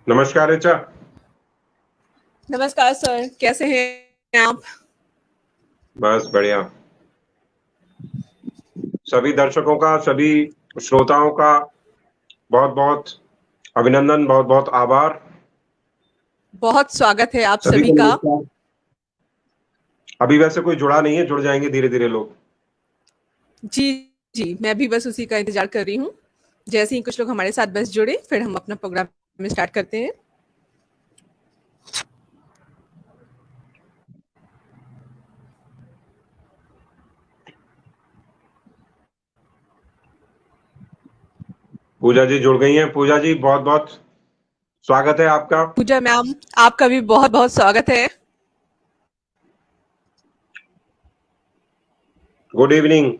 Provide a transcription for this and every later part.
नमस्कार ऋचा। नमस्कार सर, कैसे हैं आप? बस बढ़िया। सभी दर्शकों का, सभी श्रोताओं का बहुत बहुत अभिनंदन, बहुत बहुत आभार। बहुत स्वागत है आप सभी सभी को का। नमस्कार। अभी वैसे कोई जुड़ा नहीं है, जुड़ जाएंगे धीरे धीरे लोग। जी जी, मैं भी बस उसी का इंतजार कर रही हूँ। जैसे ही कुछ लोग हमारे साथ बस जुड़े, फिर हम अपना प्रोग्राम में स्टार्ट करते हैं। पूजा जी जुड़ गई हैं। पूजा जी, बहुत बहुत स्वागत है आपका। पूजा मैम, आपका भी बहुत बहुत स्वागत है। Good evening.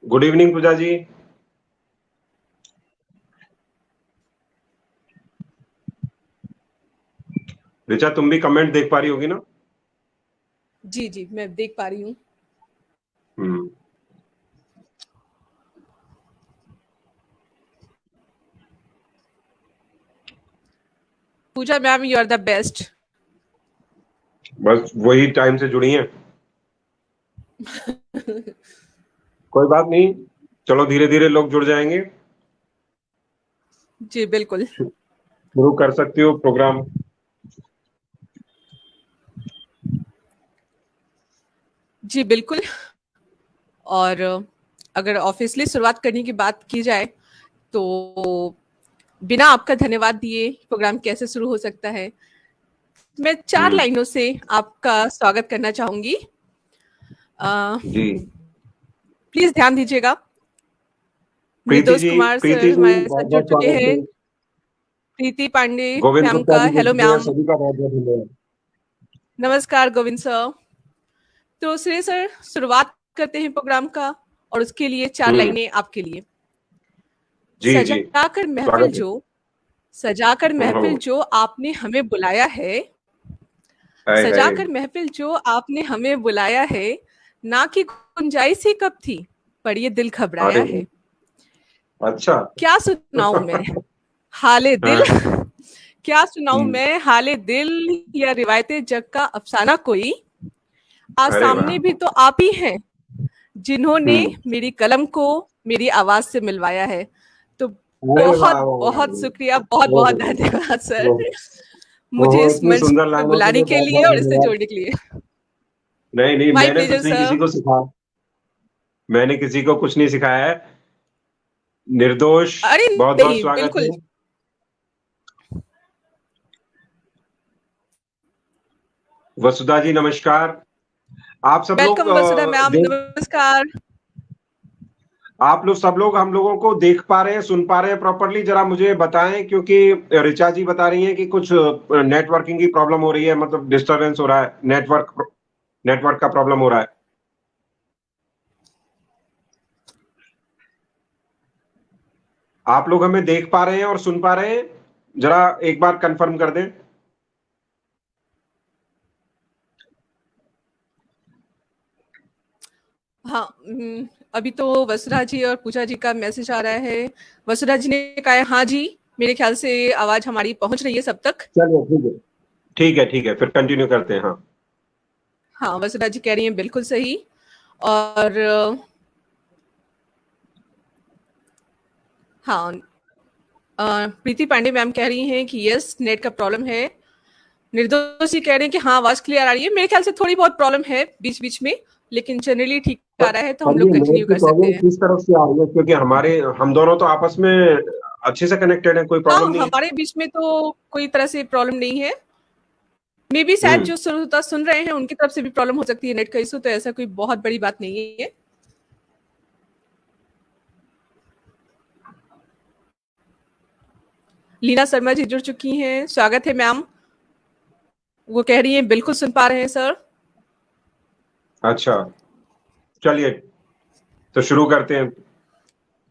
गुड इवनिंग पूजा जी। ऋचा, तुम भी कमेंट देख पा रही होगी ना? जी जी, मैं देख पा रही हूँ। हम्म। Pooja ma'am, you are the best. बस वही टाइम से जुड़ी हैं। कोई बात नहीं, चलो धीरे धीरे लोग जुड़ जाएंगे। जी बिल्कुल। शुरू कर सकती हो प्रोग्राम। जी बिल्कुल। और अगर ऑफिशियली शुरुआत करने की बात की जाए तो बिना आपका धन्यवाद दिए प्रोग्राम कैसे शुरू हो सकता है। मैं 4 हम्म। लाइनों से आपका स्वागत करना चाहूंगी। जी। प्लीज ध्यान दीजिएगा। प्रीति निर्दोष जी, कुमार प्रीति सर जी, हमारे साथ बहुत जुड़ बहुत चुके स्वागत हैं। है। प्रीति पांडे गोविंद मैम गुप्ता का जी जुड़ हेलो चुके हैं, मैम। सभी का बहुत बहुत धन्यवाद। नमस्कार गोविंद सर। तो श्रेय सर, शुरुआत करते हैं प्रोग्राम का, और उसके लिए 4 हम्म। लाइनें आपके लिए। जी जी, सजाकर महफिल स्वागत है। जो सजाकर महफिल हम्म। जो आपने हमें बुलाया है। हाय हाय। सजाकर महफिल जो आपने हमें बुलाया है, ना कि गुंजाइश ही कब थी, पर ये दिल घबराया अरे है। अच्छा। क्या सुनाऊं मैं हाले दिल हाँ। क्या सुनाऊं हम्म। मैं हाले दिल, या रिवायते जग का अफसाना कोई। आज अरे वाह। सामने भी तो आप ही हैं, जिन्होंने हम्म। मेरी कलम को मेरी आवाज से मिलवाया है। तो अरे वाह बहुत वाह वाह बहुत शुक्रिया, बहुत वाह। बहुत ओहो, धन्यवाद सर, ओहो, मुझे ओहो, इस इतनी मंच सुंदर पे लाइनों के बुलाने लिए के बहुत लिए बहुत और इससे धन्यवाद। जोड़ने के लिए। नहीं नहीं, माय मैंने प्लेजर कुछ नहीं सर। किसी को सिखाया। मैंने किसी को कुछ नहीं सिखाया है। निर्दोष, अरे बहुत बहुत नहीं, स्वागत बिल्कुल। है। वसुधा जी नमस्कार। आप सब लोग वेलकम वसुधा मैम, देख, नमस्कार। आप लोग सब लोग हम लोगों को देख पा रहे हैं, सुन पा रहे हैं प्रॉपरली? जरा मुझे बताएं, क्योंकि ऋचा जी बता रही हैं कि कुछ नेटवर्किंग की प्रॉब्लम हो रही है, मतलब डिस्टरबेंस हो रहा है, नेटवर्क नेटवर्क का प्रॉब्लम हो रहा है। आप लोग हमें देख पा रहे हैं और सुन पा रहे हैं? जरा एक बार कंफर्म कर दें। हाँ, अभी तो वसुधा जी और पूजा जी का मैसेज आ रहा है। वसुधा जी ने कहा है हाँ जी, मेरे ख्याल से आवाज हमारी पहुंच रही है सब तक। चलिए ठीक है, ठीक है, ठीक है, फिर कंटिन्यू करते हैं। हाँ। हाँ, वसुधा जी कह रही हैं बिल्कुल सही। और हाँ, प्रीति पांडे मैम कह रही हैं कि यस, नेट का प्रॉब्लम है। निर्दोष जी कह रहे हैं कि हाँ, आवाज क्लियर आ रही है। मेरे ख्याल से थोड़ी बहुत प्रॉब्लम है बीच बीच में, लेकिन जनरली ठीक आ रहा है, तो हम पर लोग ये नेट कंटिन्यू की कर सकते प्रॉब्लम हैं। किस तरफ से आ रही है? क्योंकि हम दोनों तो आपस में अच्छे से कनेक्टेड हैं, कोई हाँ, प्रॉब्लम नहीं है। हमारे बीच में तो कोई तरह से प्रॉब्लम नहीं है। मे बी शायद हम्म। जो श्रोता सुन रहे हैं उनकी तरफ से भी प्रॉब्लम हो सकती है नेट का इशू, तो ऐसा कोई बहुत बड़ी बात नहीं है। लीना शर्मा जी जुड़ चुकी हैं, स्वागत है मैम। वो कह रही हैं बिल्कुल सुन पा रहे हैं सर। अच्छा, चलिए तो शुरू करते हैं।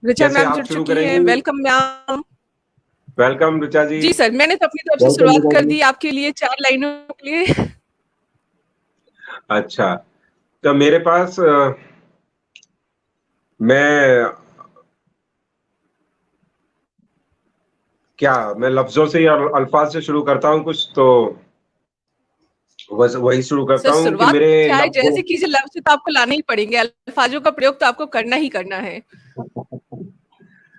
ऋचा कैसे मैम आप जुड़ शुरू चुकी हैं, करेंगी? Welcome ma'am. वेलकम ऋचा जी। जी सर, मैंने तो अपनी तरफ से वेलकम शुरुआत ऋचा कर जी। दी आपके लिए 4 लाइनों के लिए। अच्छा, तो मेरे पास मैं मैं लफ्जों से या अल्फाज से शुरू करता हूँ कुछ, तो बस वही शुरू करता सर हूँ कि शुरुआत मेरे चाहे लफ्जों जैसे कीजिए, लफ्ज़ तो आपको लाने ही पड़ेंगे, अल्फाजों का प्रयोग तो आपको करना ही करना है।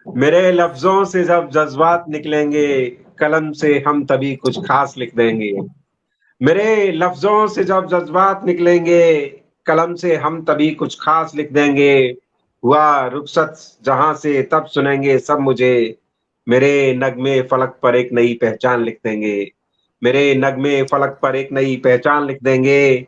मेरे लफ्जों से जब जज्बात निकलेंगे, कलम से हम तभी कुछ खास लिख देंगे। मेरे लफ्जों से जब जज्बात निकलेंगे, कलम से हम तभी कुछ खास लिख देंगे। हुआ रुखसत जहां से तब सुनेंगे सब मुझे, मेरे नगमे फलक पर एक नई पहचान लिख देंगे। मेरे नगमे फलक पर एक नई पहचान लिख देंगे।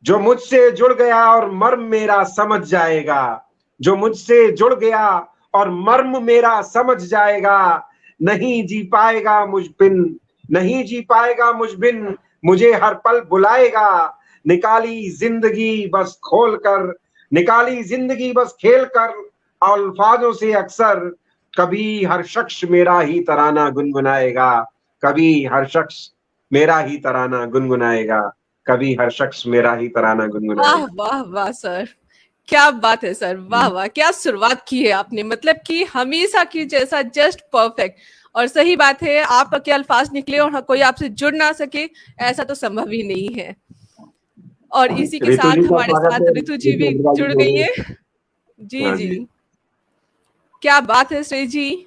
जो मुझसे जुड़ गया और मर्म मेरा समझ जाएगा, जो मुझसे जुड़ गया और मर्म मेरा समझ जाएगा, नहीं जी पाएगा मुझ बिन, नहीं जी पाएगा मुझ बिन, मुझे हर पल बुलाएगा। निकाली जिंदगी बस खोल कर, निकाली जिंदगी बस खेल कर अल्फाजों से अक्सर, कभी हर शख्स मेरा ही तराना गुनगुनाएगा, कभी हर शख्स मेरा ही तराना गुनगुनाएगा, कभी हर शख्स मेरा ही तराना वाह, गुनगुनाएगा। वाह, वाह सर! क्या बात है सर! वाह, वाह! क्या शुरुआत की है आपने, मतलब कि हमेशा की जैसा जस्ट परफेक्ट। और सही बात है, आपके अल्फाज निकले और कोई आपसे जुड़ ना सके, ऐसा तो संभव ही नहीं है। और इसी के रितु जी साथ का हमारे स्वागत साथ है। ऋतु जी भी अग्रवाल जी जुड़ बोल गई रहे हैं। हैं। जी, हाँ जी। जी। क्या बात है श्रेय जी!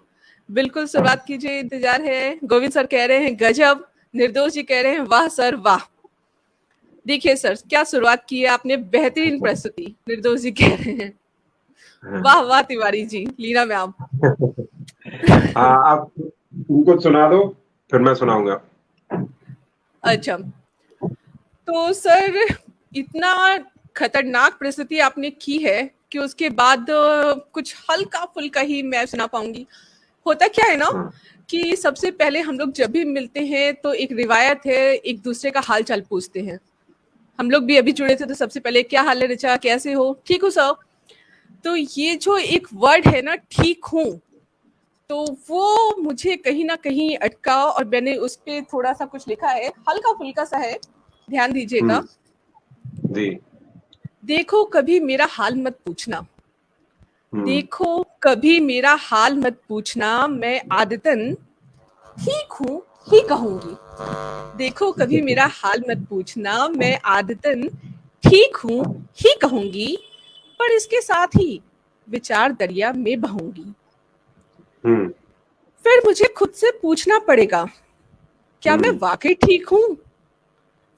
बिल्कुल शुरुआत कीजिए, इंतज़ार है। गोविंद सर कह रहे हैं गज़ब! निर्दोष जी कह रहे हैं वाह सर वाह! देखिए सर, क्या शुरुआत की है आपने, बेहतरीन प्रस्तुति, निर्दोष जी कह रहे हैं। वाह, वाह तिवारी जी, लीना मैम। हाँ, आप उनको सुना दो, फिर मैं सुनाऊंगा। अच्छा, तो सर इतना खतरनाक प्रस्तुति आपने की है कि उसके बाद कुछ हल्का-फुल्का ही मैं सुना पाऊँगी। होता क्या है ना हाँ, कि सबसे पहले हम लोग जब भी मिलते हैं तो एक रिवायत है, एक-दूसरे का हाल-चाल पूछते हैं। हम लोग भी अभी जुड़े थे तो सबसे पहले क्या हाल है ऋचा, कैसे हो? ठीक हो सब? तो ये जो एक वर्ड है ना ठीक हूँ, तो वो मुझे कहीं न कहीं अटका और मैंने उस पे थोड़ा-सा कुछ लिखा है, हल्का-फुल्का सा है, ध्यान दीजिएगा। जी। देखो कभी मेरा हाल मत पूछना, हम्म। देखो कभी मेरा हाल मत पूछना, मैं आदतन ठीक हूँ ही कहूँगी। देखो कभी मेरा हाल मत पूछना, मैं आदतन ठीक हूँ ही कहूँगी, पर इसके साथ ही विचार दरिया में बहूँगी। हम्म। फिर मुझे खुद से पूछना पड़ेगा, क्या मैं हम्म। वाक़ई ठीक हूँ?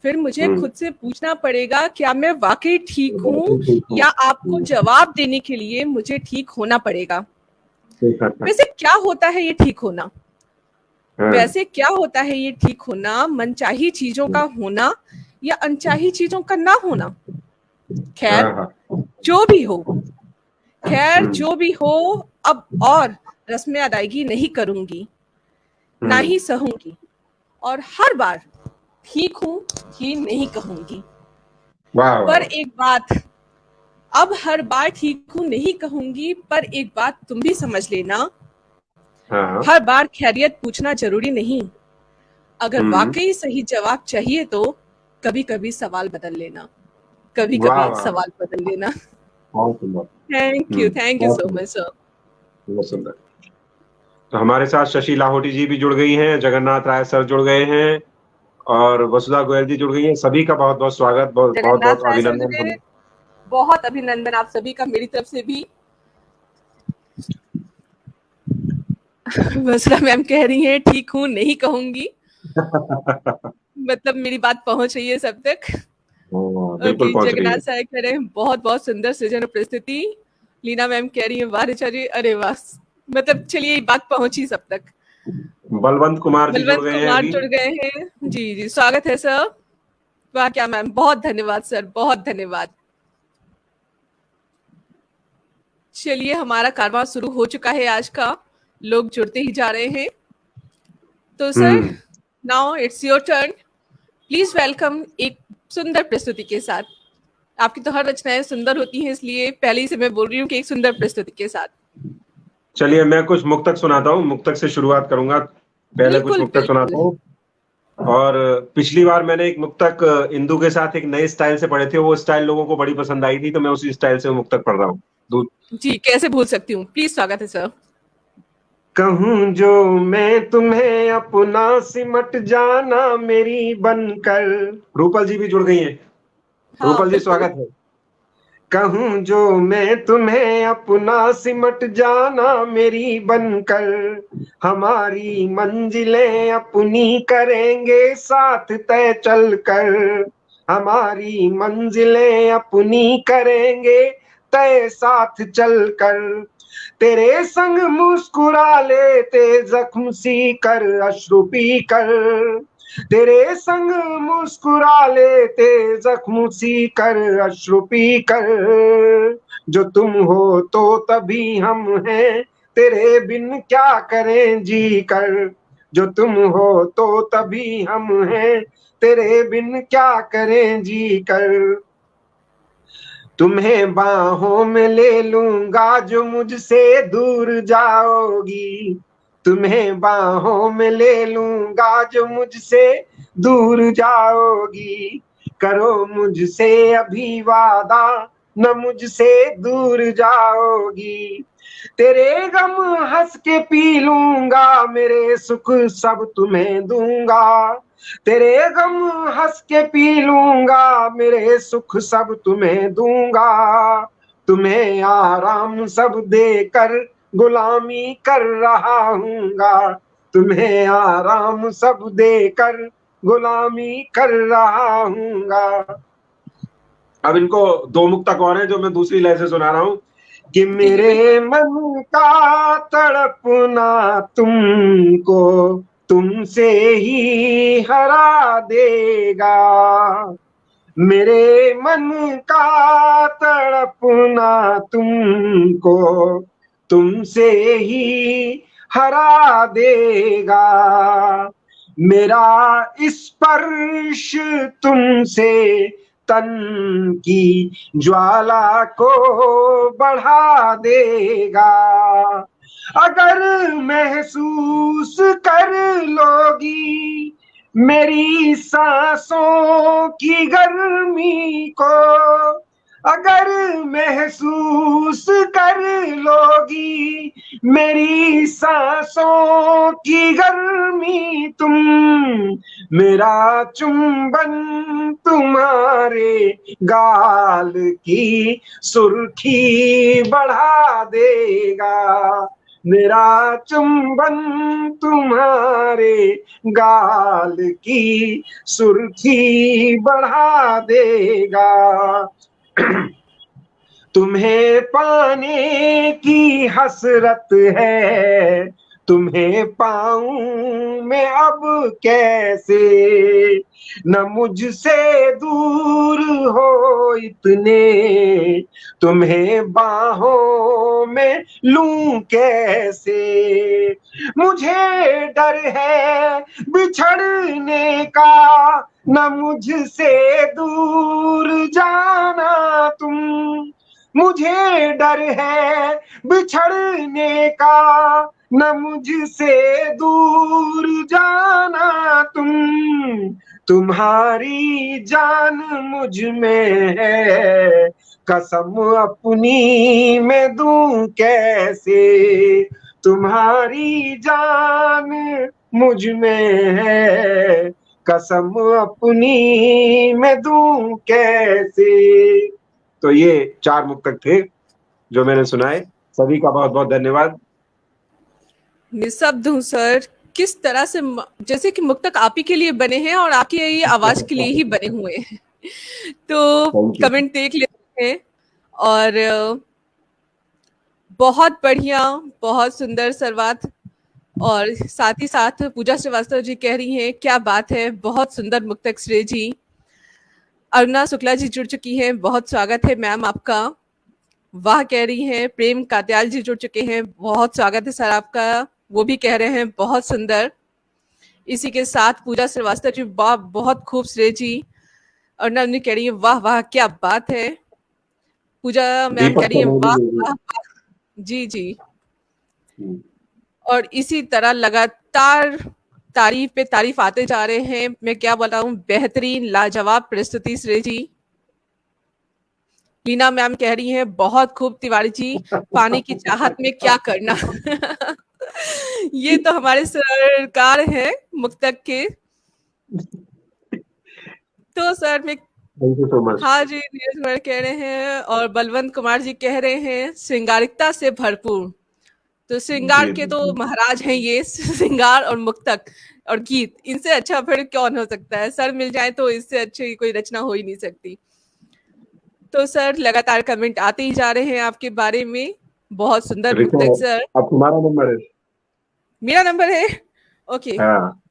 फिर मुझे हम्म। खुद से पूछना पड़ेगा, क्या मैं वाक़ई ठीक हूँ बिल्कुल ठीक हूँ। या आपको जवाब देने के लिए मुझे ठीक होना पड़ेगा? ठीक है। वैसे क्या होता है ये ठीक होना? हाँ, वैसे क्या होता है ये ठीक होना, मनचाही चीज़ों का होना या अनचाही चीज़ों का ना होना? हाँ, खैर, हाँ। जो भी हो, खैर हम्म। जो भी हो, अब और रस्में अदायगी नहीं करूँगी, ना हम्म। ही सहूँगी और हर बार ठीक हूँ ही नहीं कहूँगी। वाह वाह पर वाह। एक बात, अब हर बार ठीक हूँ नहीं कहूँगी, पर एक बात तुम भी समझ लेना, हाँ, हाँ। हर बार खैरियत पूछना ज़रूरी नहीं। अगर हम्म। वाक़ई सही जवाब चाहिए तो कभी-कभी सवाल बदल लेना, वाह कभी-कभी वाह वाह। सवाल बदल लेना। बहुत सुंदर। थैंक यू बहुत सो सुंदर। Much sir. बहुत सुंदर। तो हमारे साथ शशि लाहोटी जी भी जुड़ गई हैं, जगन्नाथ राय सर जुड़ गए हैं और वसुधा गोयल जी जुड़ गई हैं। सभी का बहुत बहुत स्वागत, बहुत बहुत जगन्नाथ बहुत राय सर अभिनंदन। जुड़े, बहुत अभिनंदन आप सभी का मेरी तरफ से भी। वसुधा मैम कह रही हैं ठीक हूँ नहीं कहूँगी, मतलब मेरी बात पहुँच रही है सब तक। बिल्कुल ओके, पहुंच रही जगन्नाथ है। सर कह रहे हैं बहुत-बहुत सुंदर सृजन और प्रस्तुति। लीना मैम कह रही हैं वाह ऋचा जी, अरे वाह! मतलब चलिए ये बात पहुँची सब तक। बलवंत कुमार जी जुड़ बलवंत गए हैं कुमार अभी। जुड़ गए हैं। जी, जी, स्वागत है सर। वाह क्या मैम, बहुत धन्यवाद सर, बहुत धन्यवाद। चलिए हमारा कारवां शुरू हो चुका है आज का, लोग जुड़ते ही जा रहे हैं। तो sir, hmm. Now it's your turn. Please welcome एक सुंदर प्रस्तुति के साथ। आपकी तो हर रचनाएँ सुंदर होती हैं, इसलिए पहले ही से मैं बोल रही हूँ कि एक सुंदर प्रस्तुति के साथ। चलिए मैं कुछ मुक्तक सुनाता हूँ, मुक्तक से शुरुआत करूंगा। पहले कुछ बिल्कुल मुक्तक सुनाता बिल्कुल। हूँ। और पिछली बार मैंने एक मुक्तक इंदु के साथ एक नए स्टाइल से पढ़े थे, वो स्टाइल लोगों को बड़ी पसंद आई थी, तो मैं उसी स्टाइल से वो मुक्तक पढ़ रहा हूँ। जी, कैसे भूल सकती हूँ, प्लीज, स्वागत है सर। कहूँ जो मैं तुम्हें अपना, सिमट जाना मेरी बनकर। रूपल जी भी जुड़ गई हैं। हाँ रूपल जी बिल्कुल। स्वागत है। कहूँ जो मैं तुम्हें अपना, सिमट जाना मेरी बनकर। हमारी मंजिलें अपनी करेंगे साथ तय चलकर। हमारी मंजिलें अपनी करेंगे तय साथ चलकर। तेरे संग मुस्कुरा लेते जख्म सी कर, अश्रु पी कर। तेरे संग मुस्कुरा लेते जख्म सी कर, अश्रु पी कर। जो तुम हो तो तभी हम हैं, तेरे बिन क्या करें जी कर। जो तुम हो तो तभी हम हैं, तेरे बिन क्या करें जी कर। तुम्हें बाहों में ले लूंगा जो मुझसे दूर जाओगी। तुम्हें बाहों में ले लूंगा जो मुझसे दूर जाओगी। करो मुझसे अभी वादा, न मुझसे दूर जाओगी। तेरे गम हंस के पी लूंगा, मेरे सुख सब तुम्हें दूंगा। तेरे गम हंस के पी लूंगा, मेरे सुख सब तुम्हें दूंगा। तुम्हें आराम सब देकर गुलामी कर रहा हूँगा। तुम्हें आराम सब देकर गुलामी कर रहा हूँगा। अब इनको दो मुक्तक और हैं जो मैं दूसरी लय से सुना रहा हूँ कि जी जी बिल्कुल। मेरे मन का तड़पना तुमको तुमसे ही हरा देगा। मेरे मन का तड़पना तुमको तुमसे ही हरा देगा। मेरा स्पर्श तुमसे तन की ज्वाला को बढ़ा देगा। अगर महसूस कर लोगी मेरी सांसों की गर्मी को। अगर महसूस कर लोगी मेरी सांसों की गर्मी तुम, मेरा चुंबन तुम्हारे गाल की सुर्खी बढ़ा देगा। मेरा चुंबन तुम्हारे गाल की सुर्खी बढ़ा देगा। तुम्हें पाने की हसरत है, तुम्हें पाऊं मैं अब कैसे। न मुझसे दूर हो इतने, तुम्हें बाहों में लूं कैसे। मुझे डर है बिछड़ने का, न मुझसे दूर जाना तुम। मुझे डर है बिछड़ने का, न मुझसे दूर जाना तुम। तुम्हारी जान मुझ में है, कसम अपनी मैं दूं कैसे। तुम्हारी जान मुझ में है, कसम अपनी मैं दूं कैसे। तो ये 4 मुक्तक थे जो मैंने सुनाए। सभी का बहुत बहुत धन्यवाद। निःशब्द हूँ सर। किस तरह से जैसे कि मुक्तक आप ही के लिए बने हैं और आपकी ये आवाज के लिए ही बने हुए हैं। तो थैंक यू। कमेंट देख लेते हैं। और बहुत बढ़िया, बहुत सुंदर शुरुआत। और साथ ही साथ पूजा श्रीवास्तव जी कह रही हैं क्या बात है, बहुत सुंदर मुक्तक श्रेय जी। अरुणा शुक्ला जी जुड़ चुकी हैं, बहुत स्वागत है मैम आपका। वाह कह रही हैं। प्रेम कात्याल जी जुड़ चुके हैं, बहुत स्वागत है सर आपका। वो भी कह रहे हैं बहुत सुंदर। इसी के साथ पूजा श्रीवास्तव जी, वाह बहुत खूब श्रेय जी। अरुणा जी कह रही है वाह वाह क्या बात है। पूजा मैम कह दीपक रही है चौधरी वाह जी। वाह वाह। जी जी। और इसी तरह लगातार तारीफ पे तारीफ आते जा रहे हैं। मैं क्या बताऊं, बेहतरीन लाजवाब प्रस्तुति श्रेय जी। लीना मैम कह रही हैं बहुत खूब तिवारी जी, पाने की चाहत में क्या करना। ये तो हमारे सरकार हैं मुक्तक के। तो सर मैं थैंक यू सो मच। हाँ जी, नीरज कुमार कह रहे हैं और बलवंत कुमार जी कह रहे हैं श्रृंगारिकता से भरपूर। तो श्रृंगार जी के जी तो जी। महाराज हैं ये। श्रृंगार और मुक्तक और गीत, इनसे अच्छा फिर कौन हो सकता है। सर मिल जाए तो इससे अच्छी कोई रचना हो ही नहीं सकती। तो सर लगातार कमेंट आते ही जा रहे हैं आपके बारे में। बहुत सुंदर रिको, मुक्तक सर। अब तुम्हारा नंबर है। मेरा नंबर है, ओके। हाँ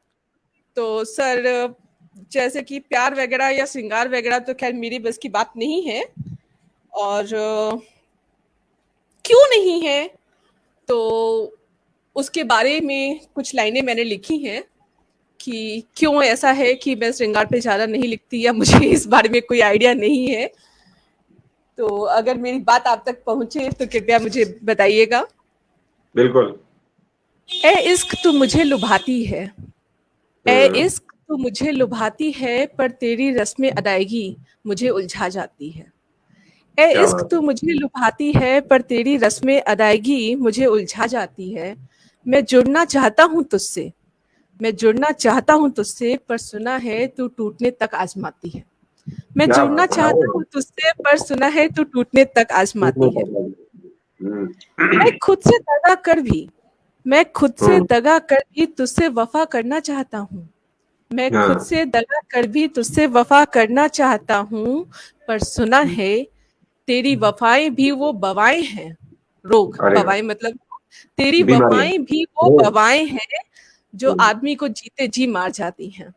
तो सर जैसे कि प्यार वगैरह या श्रृंगार वगैरह तो खैर मेरी बस की बात नहीं है। और क्यों नहीं है, तो उसके बारे में कुछ लाइनें मैंने लिखी हैं कि क्यों ऐसा है कि मैं श्रृंगार पे ज़्यादा नहीं लिखती, या मुझे इस बारे में कोई आइडिया नहीं है। तो अगर मेरी बात आप तक पहुंचे तो कृपया मुझे बताइएगा। बिल्कुल। ए इश्क तू मुझे लुभाती है, ए हम्म, इश्क तू मुझे लुभाती है, पर तेरी रस्में अदायगी मुझे उलझा जाती है। ए क्या इश्क बात तू है। मुझे लुभाती है, पर तेरी रस्में अदायगी मुझे उलझा जाती है। मैं जुड़ना चाहता हूँ तुझसे, मैं जुड़ना चाहता हूँ तुझसे, पर सुना है तू टूटने तक आजमाती है। मैं क्या जुड़ना बात है, आओ। चाहता हूँ तुझसे, पर सुना है तू टूटने तक टूटने आजमाती है। तक लगे। मैं खुद से दगा कर भी, मैं खुद से हम्म, दगा कर भी तुझसे वफा करना चाहता हूँ। मैं खुद हाँ। से दगा कर भी तुझसे वफा करना चाहता हूँ, पर सुना है तेरी वफाएं भी वो बवाएं हैं। रोग, अरे वाह, बवाएं मतलब तेरी बीमारियां। वफाएं भी वो ओ, बवाएं हैं जो हम्म, आदमी को जीते जी मार जाती हैं। ए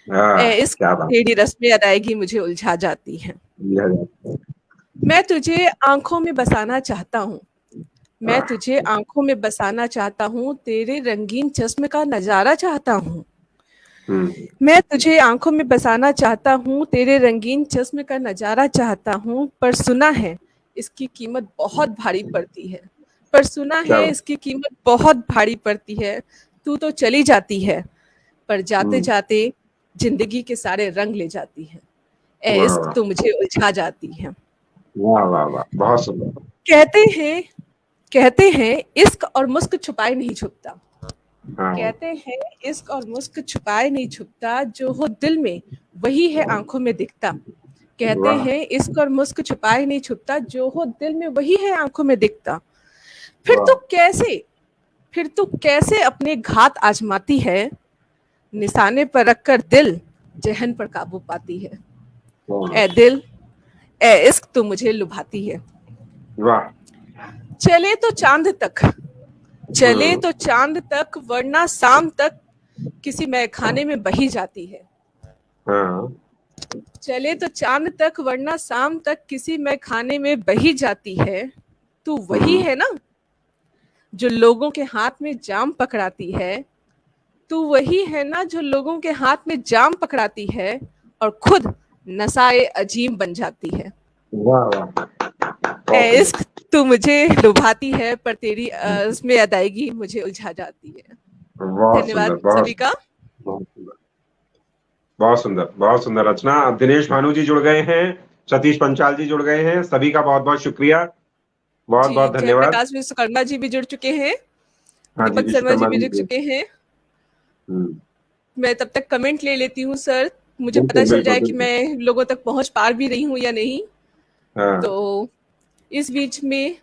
हाँ, इश्क क्या बात तेरी रस्में अदायगी मुझे उलझा जाती हैं। है। मैं तुझे आंखों में बसाना चाहता हूँ, मैं तुझे आंखों में बसाना चाहता हूँ, तेरे रंगीन चश्म का नजारा चाहता हूँ। हम्म, मैं तुझे आंखों में बसाना चाहता हूँ, तेरे रंगीन चश्म का नजारा चाहता हूँ, पर सुना है इसकी कीमत बहुत भारी पड़ती है। पर सुना क्या है बात। इसकी कीमत बहुत भारी पड़ती है। तू तो चली जाती है, पर जाते हम्म, जाते जिंदगी के सारे रंग ले जाती है। ए वाह इश्क वाह तो मुझे उलझा जाती है। वाह वाह वाह, बहुत सुंदर। कहते हैं, कहते हैं इश्क और मुस्क छुपाए नहीं छुपता। हाँ, कहते हैं इश्क और मुस्क छुपाए नहीं छुपता, जो हो दिल में वही है आंखों में दिखता। कहते वाह हैं इश्क और मुस्क छुपाए नहीं छुपता, जो हो दिल में वही है आंखों में दिखता। फिर वाह तू कैसे, फिर तू कैसे अपने घात आजमाती है, निशाने पर रखकर दिल जहन पर काबू पाती है। वाह ए दिल, ए इश्क तू मुझे लुभाती है। वाह। चले तो चांद तक, चले हम्म, तो चांद तक, वरना शाम तक किसी मैखाने में बही जाती है। हाँ। चले तो चांद तक, वरना शाम तक किसी मैखाने में बही जाती है। तू वही हम्म, है ना जो लोगों के हाथ में जाम पकड़ाती है। तू वही है ना जो लोगों के हाथ में जाम पकड़ाती है, और खुद नशाए अजीम बन जाती है। वाह वाह, ए बहुत सुंदर। इश्क तू मुझे लुभाती है, पर तेरी उसमें अदायगी मुझे उलझा जाती है। बहुत सुंदर, धन्यवाद बहुत सभी का। सुंदर, बहुत सुंदर। बहुत सुंदर, बहुत सुंदर रचना। अब दिनेश भानु जी जुड़ गए हैं, सतीश पंचाल जी जुड़ गए हैं, सभी का बहुत बहुत शुक्रिया। बहुत जी, बहुत धन्यवाद। जयप्रकाश विश्वकर्मा जी भी जुड़ चुके हैं, हाँ जी, दीपक शर्मा जी विश्वकर्मा भी जी जुड़ जी। चुके हैं। हम्म, मैं तब तक कमेंट ले लेती हूँ सर, मुझे पता बिल्कुल चल बिल्कुल जाए कि बिल्कुल। मैं लोगों तक पहुंच पा भी रही हूँ या नहीं। हाँ। तो इस बीच में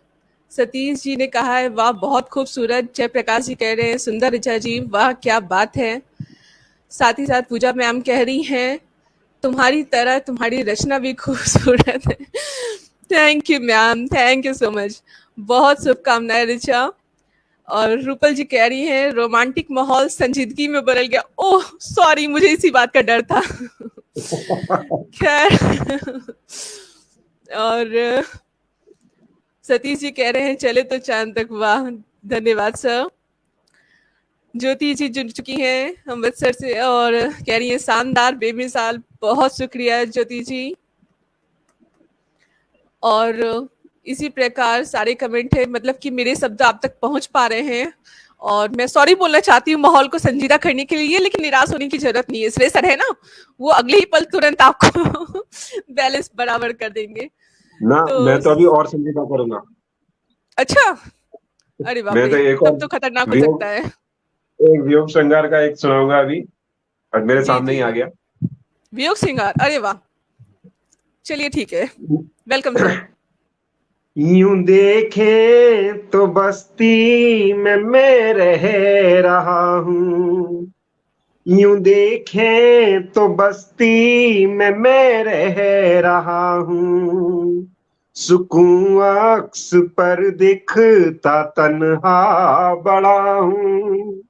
सतीश जी ने कहा है वाह बहुत खूबसूरत। जयप्रकाश जी कह रहे हैं सुंदर ऋचा जी, वाह क्या बात है। साथ ही साथ पूजा मैम कह रही हैं तुम्हारी तरह तुम्हारी रचना भी खूबसूरत है। Thank you ma'am, thank you so much. बहुत शुभकामनाएं ऋचा। और रूपल जी कह रही हैं रोमांटिक माहौल संजीदगी में बदल गया। ओह सॉरी, मुझे इसी बात का डर था। खैर, और सतीश जी कह रहे हैं चले तो चांद तक, वाह धन्यवाद सर। ज्योति जी जुड़ चुकी हैं अमृतसर से और कह रही हैं शानदार बेमिसाल, बहुत शुक्रिया ज्योति जी। और इसी प्रकार सारे कमेंट है, मतलब कि मेरे शब्द आप तक पहुंच पा रहे हैं। और मैं सॉरी बोलना चाहती हूँ माहौल को संजीदा करने के लिए, लेकिन निराश होने की जरूरत नहीं है। श्रेय सर है ना, वो अगले ही पल तुरंत आपको बैलेंस बराबर कर देंगे। ना, तो मैं तो अभी और संगीता करूंगा। अच्छा, अरे बाप मैं रे, तो एक तब और तो खतरनाक हो वियोग सकता है। एक वियोग श्रृंगार का एक सुनाऊंगा अभी, और मेरे जी सामने ही जी, आ गया। वियोग श्रृंगार, अरे वाह, चलिए ठीक है, वेलकम सर। यूं देखे तो बस्ती में मैं रह रहा हूँ, यूं देखें तो बस्ती में मैं रह रहा हूँ, सुकून अक्स पर दिखता तन्हा बड़ा हूँ।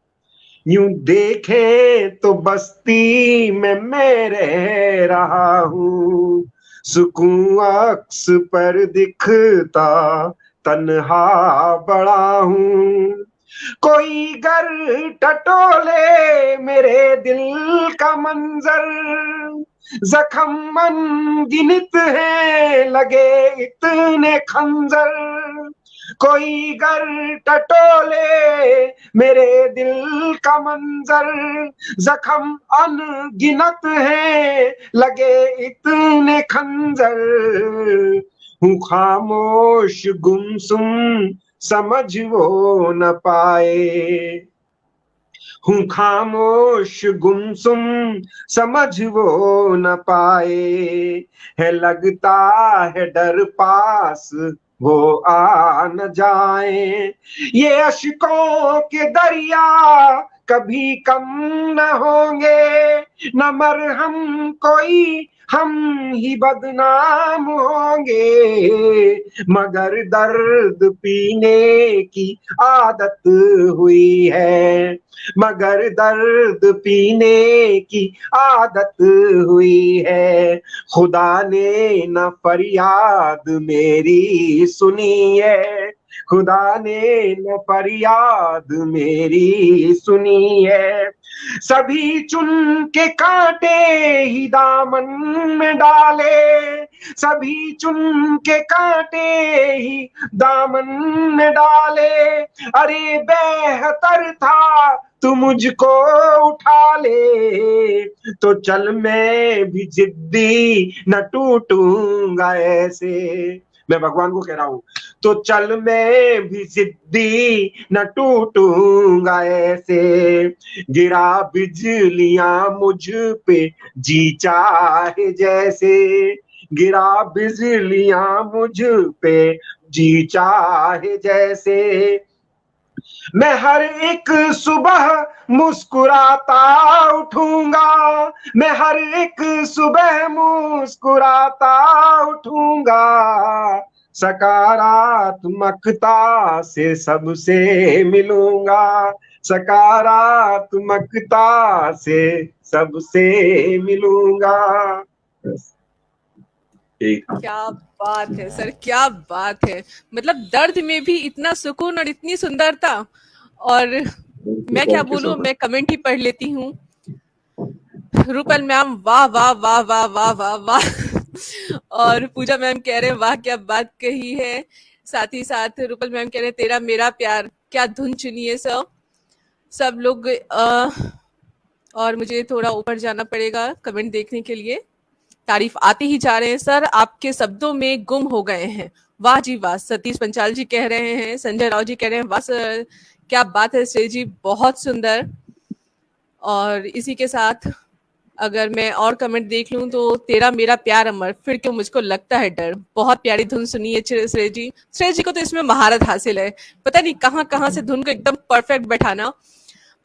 यूं देखें तो बस्ती में मैं रह रहा हूँ, सुकून अक्स पर दिखता तन्हा बड़ा हूँ। कोई घर टटोले मेरे दिल का मंजर, जख्म अनगिनत है लगे इतने खंजर। कोई घर टटोले मेरे दिल का मंजर, जख्म अनगिनत है लगे इतने खंजर। हूँ खामोश गुमसुम समझ वो न पाए, हूँ खामोश गुमसुम समझ वो न पाए। है लगता है डर पास वो आ न जाए, ये अश्कों के दरिया कभी कम न होंगे, न मरहम कोई हम ही बदनाम होंगे। मगर दर्द पीने की आदत हुई है, मगर दर्द पीने की आदत हुई है। खुदा ने न फरियाद मेरी सुनी है, खुदा ने न फरियाद मेरी सुनी है। सभी चुन के कांटे ही दामन में डाले, सभी चुन के कांटे ही दामन में डाले। अरे बेहतर था तू मुझको उठा ले, तो चल मैं भी जिद्दी न टूटूंगा ऐसे। मैं भगवान को कह रहा हूं, तो चल मैं भी जिद्दी न टूटूंगा ऐसे। गिरा बिजलियां मुझ पे जी चाहे जैसे, गिरा बिजलियां मुझ पे जी चाहे जैसे। मैं हर एक सुबह मुस्कुराता उठूंगा, मैं हर एक सुबह मुस्कुराता उठूंगा। सकारात्मकता से सबसे मिलूंगा, सकारात्मकता से सबसे मिलूंगा। क्या बात है सर, क्या बात है, मतलब दर्द में भी इतना सुकून और इतनी सुंदरता। और मैं क्या थैंक यू सो बोलूं, मच। मैं कमेंट ही पढ़ लेती हूँ। रूपल मैम, वाह वाह वाह वाह वाह वाह वाह। और पूजा मैम कह रहे हैं वाह क्या बात कही है। साथ ही साथ रूपल मैम कह रहे हैं तेरा मेरा प्यार, क्या धुन चुनी है सब सब लोग। और मुझे थोड़ा ऊपर जाना पड़ेगा कमेंट देखने के लिए। तारीफ आते ही जा रहे हैं सर, आपके शब्दों में गुम हो गए हैं। वाह जी वाह, सतीश पंचाल जी कह रहे हैं, संजय राव जी कह रहे हैं वाह सर क्या बात है श्रेय जी, बहुत सुंदर। और इसी के साथ अगर मैं और कमेंट देख लूं तो तेरा मेरा प्यार अमर, फिर क्यों मुझको लगता है डर, बहुत प्यारी धुन सुनी है श्रेय जी। श्रेय जी को तो इसमें महारत हासिल है, पता नहीं कहाँ कहाँ से धुन को एकदम परफेक्ट बैठाना।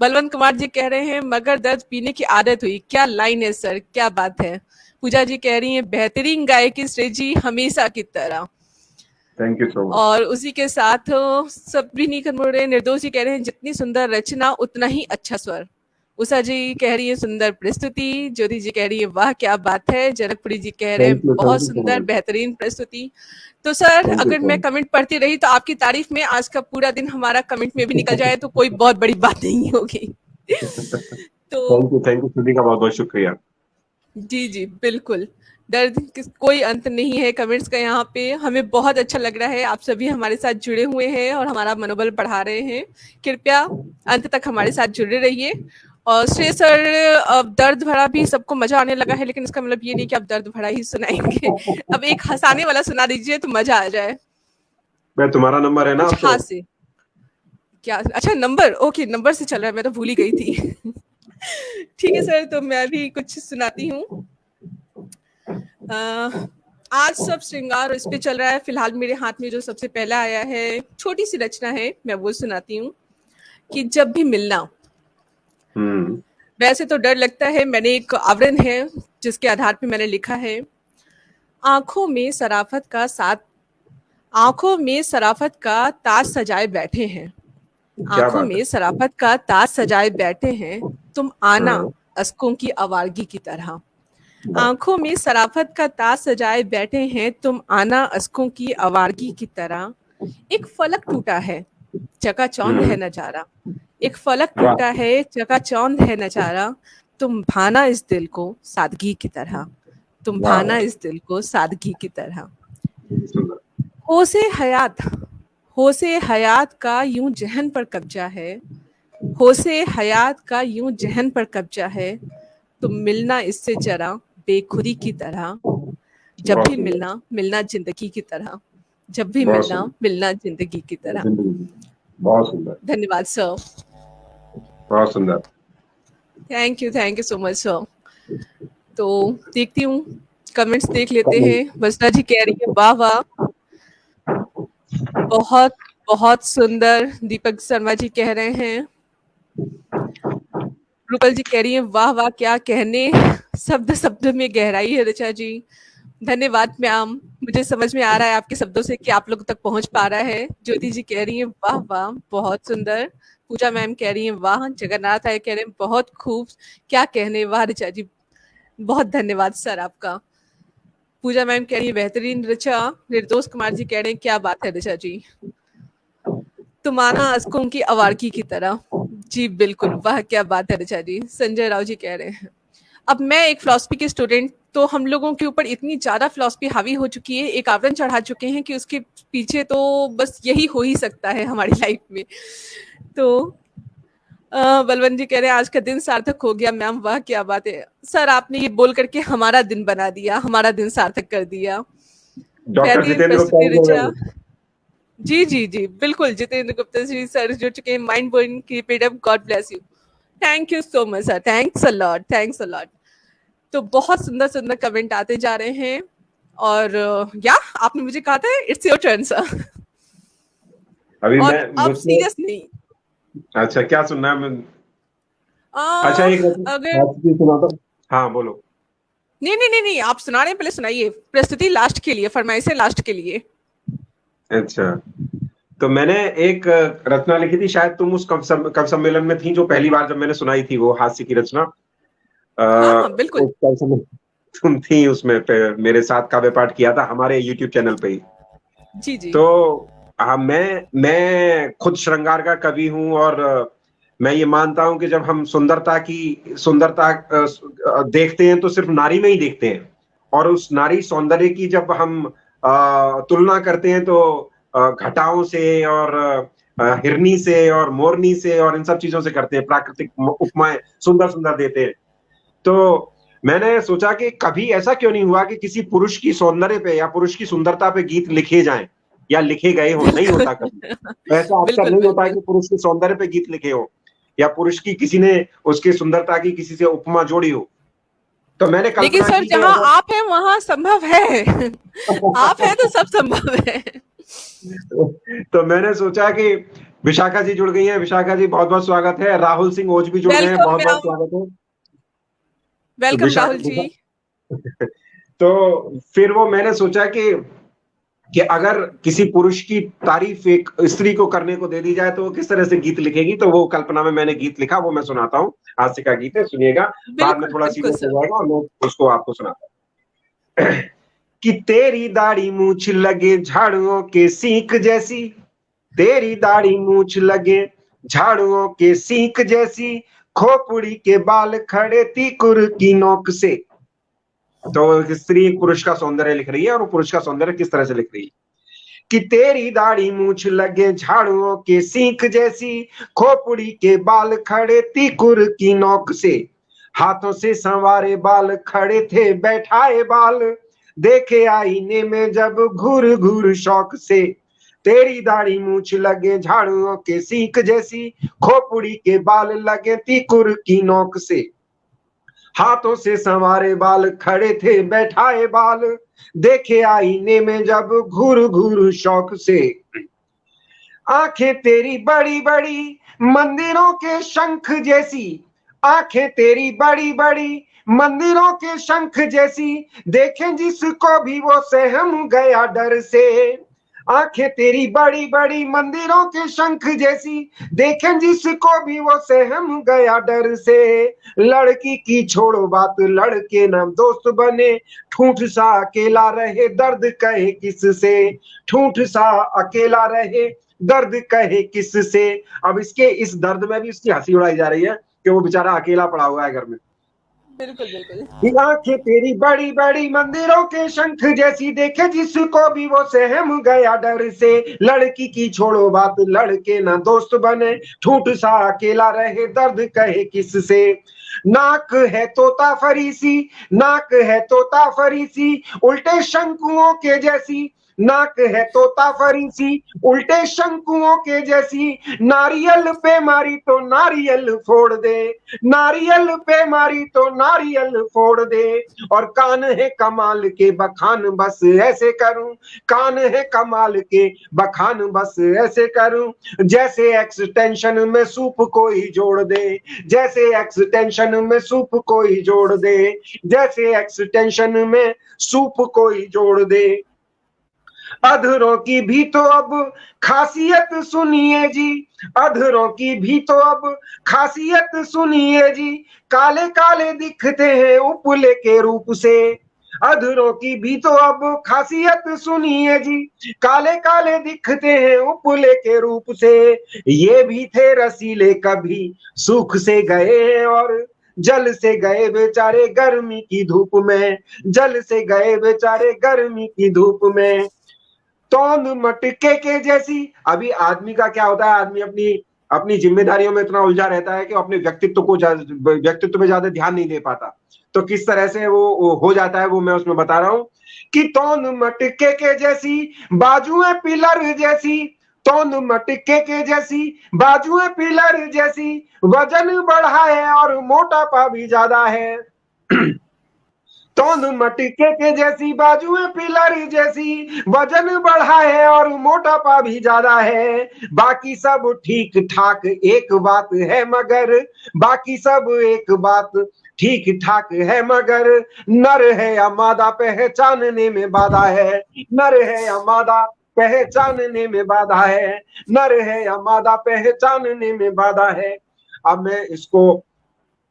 बलवंत कुमार जी कह रहे हैं मगर दर्द पीने की आदत हुई, क्या लाइन है सर, क्या बात है। पूजा जी कह रही हैं बेहतरीन गायकी श्रेय जी हमेशा की तरह। Thank you so much. और उसी के साथ सब भी नहीं कर रहे, निर्दोष जी कह रहे हैं जितनी सुंदर रचना उतना ही अच्छा स्वर। उषा जी कह रही है सुंदर प्रस्तुति। ज्योति जी कह रही है वाह क्या बात है। जनकपुरी जी कह रहे हैं थैंक बहुत यू सो सुंदर मच। बेहतरीन प्रस्तुति। तो सर थैंक यू अगर सो मैं मच। कमेंट पढ़ती रही तो आपकी तारीफ में आज का पूरा दिन हमारा कमेंट में भी निकल जाए तो कोई बहुत बड़ी बात नहीं होगी। तो थैंक यू सुधी का बहुत बहुत शुक्रिया। जी जी बिल्कुल। दर्द कोई अंत नहीं है कमेंट्स का यहाँ पे। हमें बहुत अच्छा लग रहा है, आप सभी हमारे साथ जुड़े हुए हैं और हमारा मनोबल बढ़ा रहे हैं। कृपया अंत तक हमारे साथ जुड़े रहिए। और श्रेय सर, अब दर्द भरा भी सबको मजा आने लगा है, लेकिन इसका मतलब ये नहीं कि आप दर्द भरा ही सुनाएंगे। अब एक हंसाने वाला सुना दीजिए तो मजा आ जाए। मैं तुम्हारा नंबर है ना कुछ अब तो। हाथ से क्या? अच्छा नंबर, ओके नंबर से चल रहा है, मैं तो भूल ही गई थी। ठीक है सर, तो मैं भी कुछ सुनाती हूँ। आज सब श्रृंगार इस पे चल रहा है। फिलहाल मेरे हाथ में जो सबसे पहला आया है, छोटी सी रचना है, मैं वो सुनाती हूँ कि जब भी मिलना। वैसे तो डर लगता है, मैंने एक आवरण है जिसके आधार पे मैंने लिखा है, आंखों में शराफत का साथ, आंखों में शराफत का ताज सजाए बैठे हैं, क्या आंखों बात है। में शराफत का ताज सजाए बैठे हैं, तुम आना अश्कों की आवारगी की तरह। आंखों में शराफत का ताज सजाए बैठे हैं, तुम आना अश्कों की आवारगी की तरह। एक फलक टूटा है, चकाचौंध है नजारा, एक फलक टूटा है, चकाचौंध है नजारा, तुम भाना इस दिल को सादगी की तरह, तुम भाना इस दिल को सादगी की तरह। होशे हयात, होशे हयात का यूं जहन पर कब्जा है, होशे हयात का यूं जहन पर कब्जा है, तुम मिलना इससे जरा बेखुदी की तरह। जब भी मिलना, मिलना जिंदगी की तरह, जब भी मिलना, मिलना जिंदगी की तरह। बहुत सुंदर, धन्यवाद सर। बहुत सुंदर। Thank you so much sir. तो देखती हूँ, कमेंट्स देख लेते हैं। वसना जी कह रही है वाह वाह, बहुत बहुत सुंदर। दीपक शर्मा जी कह रहे हैं, रूपल जी कह रही है वाह वाह क्या कहने, शब्द शब्द में गहराई है। ऋचा जी धन्यवाद मैम, मुझे समझ में आ रहा है आपके शब्दों से कि आप लोग तक पहुंच पा रहा है। ज्योति जी कह रही है वाह वाह बहुत सुंदर। पूजा मैम कह रही है वाह। जगन्नाथ आय कह रहे हैं बहुत खूब, क्या कहने। वाह ऋचा जी, बहुत धन्यवाद सर आपका। पूजा मैम कह रही है बेहतरीन ऋचा। निर्दोष कुमार जी कह रहे हैं क्या बात है ऋचा जी, तुमाना अस्कों की आवारगी की तरह। जी बिल्कुल, वाह क्या बात है ऋचा जी। संजय राव जी कह रहे हैं अब मैं एक फिलॉसफी के स्टूडेंट, तो हम लोगों के ऊपर इतनी ज्यादा फिलॉसफी हावी हो चुकी है, एक आवरण चढ़ा चुके हैं कि उसके पीछे तो बस यही हो ही सकता है हमारी लाइफ में। तो बलवंत जी कह रहे हैं आज का दिन सार्थक हो गया मैम। वाह क्या बात है सर, आपने ये बोल करके हमारा दिन बना दिया, हमारा दिन सार्थक कर दिया। डॉक्टर बेहतरीन जितेंद्र प्रस्तुति ऋचा। गुप्ता। जी जी जी बिल्कुल, जितेंद्र गुप्ता जी सर जुड़ चुके हैं। Mind blowing, keep it up, God bless you. Thank you so much sir, thanks a lot, thanks a lot. तो बहुत सुंदर सुंदर कमेंट आते जा रहे हैं। और या आपने मुझे कहा था इट्स योर टर्न सर। अभी और मैं अब मुझसे, सीरियस नहीं, अच्छा क्या सुनना है मैं? अच्छा एक अगर सुना दो। हाँ बोलो। नहीं नहीं नहीं नहीं, आप सुना रहे हैं, पहले सुनाइए। प्रस्तुति लास्ट के लिए, फरमाइशें लास्ट के लिए। अच्छा, तो मैंने एक रचना लिखी थी, शायद तुम उस कवि सम्मेलन में थी जो पहली बार जब मैंने सुनाई थी वो हास्य की रचना। हाँ हाँ बिल्कुल। उस कवि सम्मेलन तुम थी उसमें, मेरे साथ काव्य पाठ किया था हमारे यूट्यूब चैनल पे ही। जी जी तो हाँ, मैं खुद श्रृंगार का कवि हूँ और मैं ये मानता हूं कि जब हम सुंदरता देखते हैं तो सिर्फ नारी में ही देखते हैं, और उस नारी सौंदर्य की जब हम तुलना करते हैं तो घटाओं से और हिरनी से और मोरनी से और इन सब चीजों से करते हैं, प्राकृतिक उपमाएं सुंदर सुंदर देते हैं। तो मैंने सोचा कि कभी ऐसा क्यों नहीं हुआ कि किसी पुरुष की सौंदर्य पे या पुरुष की सुंदरता पे गीत लिखे जाएं या लिखे गए हो। नहीं बिल्कुल। होता कभी, ऐसा अक्सर बिल्कुल नहीं होता बिल्कुल। कि पुरुष के सौंदर्य पे गीत लिखे हो या पुरुष की किसी ने उसकी सुंदरता की किसी से उपमा जोड़ी हो। तो मैंने लेकिन कल्पना सर की कि जहां आप हैं वहां संभव है। आप हैं तो सब संभव है। तो मैंने सोचा कि विशाखा जी जुड़ गई हैं। विशाखा जी बहुत बहुत स्वागत है। राहुल सिंह ओझ भी जुड़ गए हैं, वेलकम बहुत बहुत मैम, स्वागत है। तो वेलकम राहुल जी। तो फिर वो मैंने सोचा कि अगर किसी पुरुष की तारीफ एक स्त्री को करने को दे दी जाए तो वो किस तरह से गीत लिखेगी। तो वो कल्पना में मैंने गीत लिखा, वो मैं सुनाता हूँ। हास्य का गीत है, सुनिएगा। बाद में बिल्कुल थोड़ा बिल्कुल सीरियस हो सर। जाएगा और मैं उसको आपको सुनाता हूँ। कि तेरी दाढ़ी मूछ लगे झाड़ुओं के सीख जैसी, तेरी दाढ़ी मूछ लगे झाड़ुओं के सीख जैसी, खोपड़ी के बाल खड़े तीकुर की नोक से, तो स्त्री एक पुरुष का सौंदर्य लिख रही है, और वो पुरुष का सौंदर्य किस तरह से लिख रही है कि तेरी दाढ़ी मूछ लगे झाड़ुओं के सीख जैसी, खोपड़ी के बाल खड़े तीकुर की नोक से, हाथों से संवारे बाल खड़े थे बैठाए बाल, देखे आईने में जब घूर घूर शौक से, तेरी दाढ़ी मूछ लगे झाड़ुओं के सीख जैसी, खोपड़ी के बाल लगे तीकुर की नोक से, हाथों से संवारे बाल खड़े थे बैठाए बाल, देखे आईने में जब घूर घूर शौक से, आंखें तेरी बड़ी बड़ी मंदिरों के शंख जैसी, आंखें तेरी बड़ी बड़ी मंदिरों के शंख जैसी, देखें जिसको भी वो सहम गया डर से, आंखें तेरी बड़ी बड़ी मंदिरों के शंख जैसी, देखें जिसको भी वो सहम गया डर से, लड़की की छोड़ो बात लड़के ना दोस्त बने, ठूठ सा अकेला रहे दर्द कहे किससे, ठूठ सा अकेला रहे दर्द कहे किससे। अब इसके इस दर्द में भी उसकी हंसी उड़ाई जा रही है कि वो बेचारा अकेला पड़ा हुआ है घर में। बिल्कुल बिल्कुल। आंखें तेरी बड़ी बड़ी मंदिरों के शंख जैसी, देखे जिसको भी वो सहम गया डर से, लड़की की छोड़ो बात लड़के ना दोस्त बने, ठूठ सा अकेला रहे दर्द कहे किससे, नाक है तोता फरीसी, नाक है तोता फरीसी उल्टे शंकुओं के जैसी, नाक है तोता फरीसी उल्टे शंकुओं के जैसी, नारियल पे मारी तो नारियल फोड़ दे, नारियल पे मारी तो नारियल फोड़ दे, और कान है कमाल के बखान बस ऐसे करूं, कान है कमाल के बखान बस ऐसे करूं, जैसे एक्सटेंशन में सूप कोई जोड़ दे, जैसे एक्सटेंशन में सूप कोई जोड़ दे, जैसे एक्सटेंशन में सूप कोई जोड़ दे, अधरों की भी तो अब खासियत सुनिए जी, अधरों की भी तो अब खासियत सुनिए जी, काले काले दिखते हैं उपले के रूप से, अधरों की भी तो अब खासियत सुनिए जी, काले काले दिखते हैं उपले के रूप से, ये भी थे रसीले कभी सुख से गए और जल से गए बेचारे गर्मी की धूप में, जल से गए बेचारे गर्मी की धूप में, तोंद मटके के जैसी। अभी आदमी का क्या होता है, आदमी अपनी अपनी जिम्मेदारियों में इतना उलझा रहता है कि अपने व्यक्तित्व में ज्यादा ध्यान नहीं दे पाता, तो किस तरह से वो हो जाता है वो मैं उसमें बता रहा हूं कि तोंद मटके के जैसी बाजुएं पिलर जैसी, तोंद मटके के जैसी बाजुएं पिलर जैसी, वजन बढ़ा है और मोटापा भी ज्यादा है, तोंद मटके के जैसी बाजुएं पिलर जैसी, वजन बढ़ा है और मोटापा भी ज्यादा है, बाकी सब ठीक ठाक एक बात है मगर, बाकी सब एक बात ठीक ठाक है मगर, नर है या मादा पहचानने में बाधा है, नर है या मादा पहचानने में बाधा है, नर है या मादा पहचानने में बाधा है। अब मैं इसको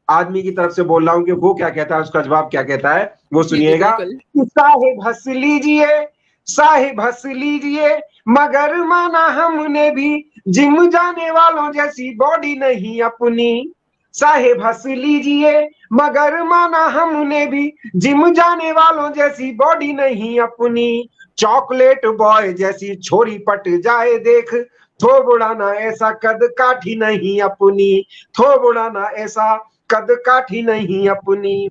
आदमी की तरफ से बोल रहा हूं कि वो क्या कहता है, उसका जवाब क्या कहता है वो जी जी सुनिएगा। बिल्कुल। साहिब हंस लीजिए, साहिब हंस लीजिए, मगर माना हमने भी जिम जाने वालों जैसी बॉडी नहीं अपनी, साहिब हंस लीजिए मगर माना हमने भी जिम जाने वालों जैसी बॉडी नहीं अपनी, चॉकलेट बॉय जैसी छोरी पट जाए देख, थोबड़ा ना ऐसा कद काठी नहीं अपनी, थोबड़ा ना ऐसा कद काठी नहीं अपनी,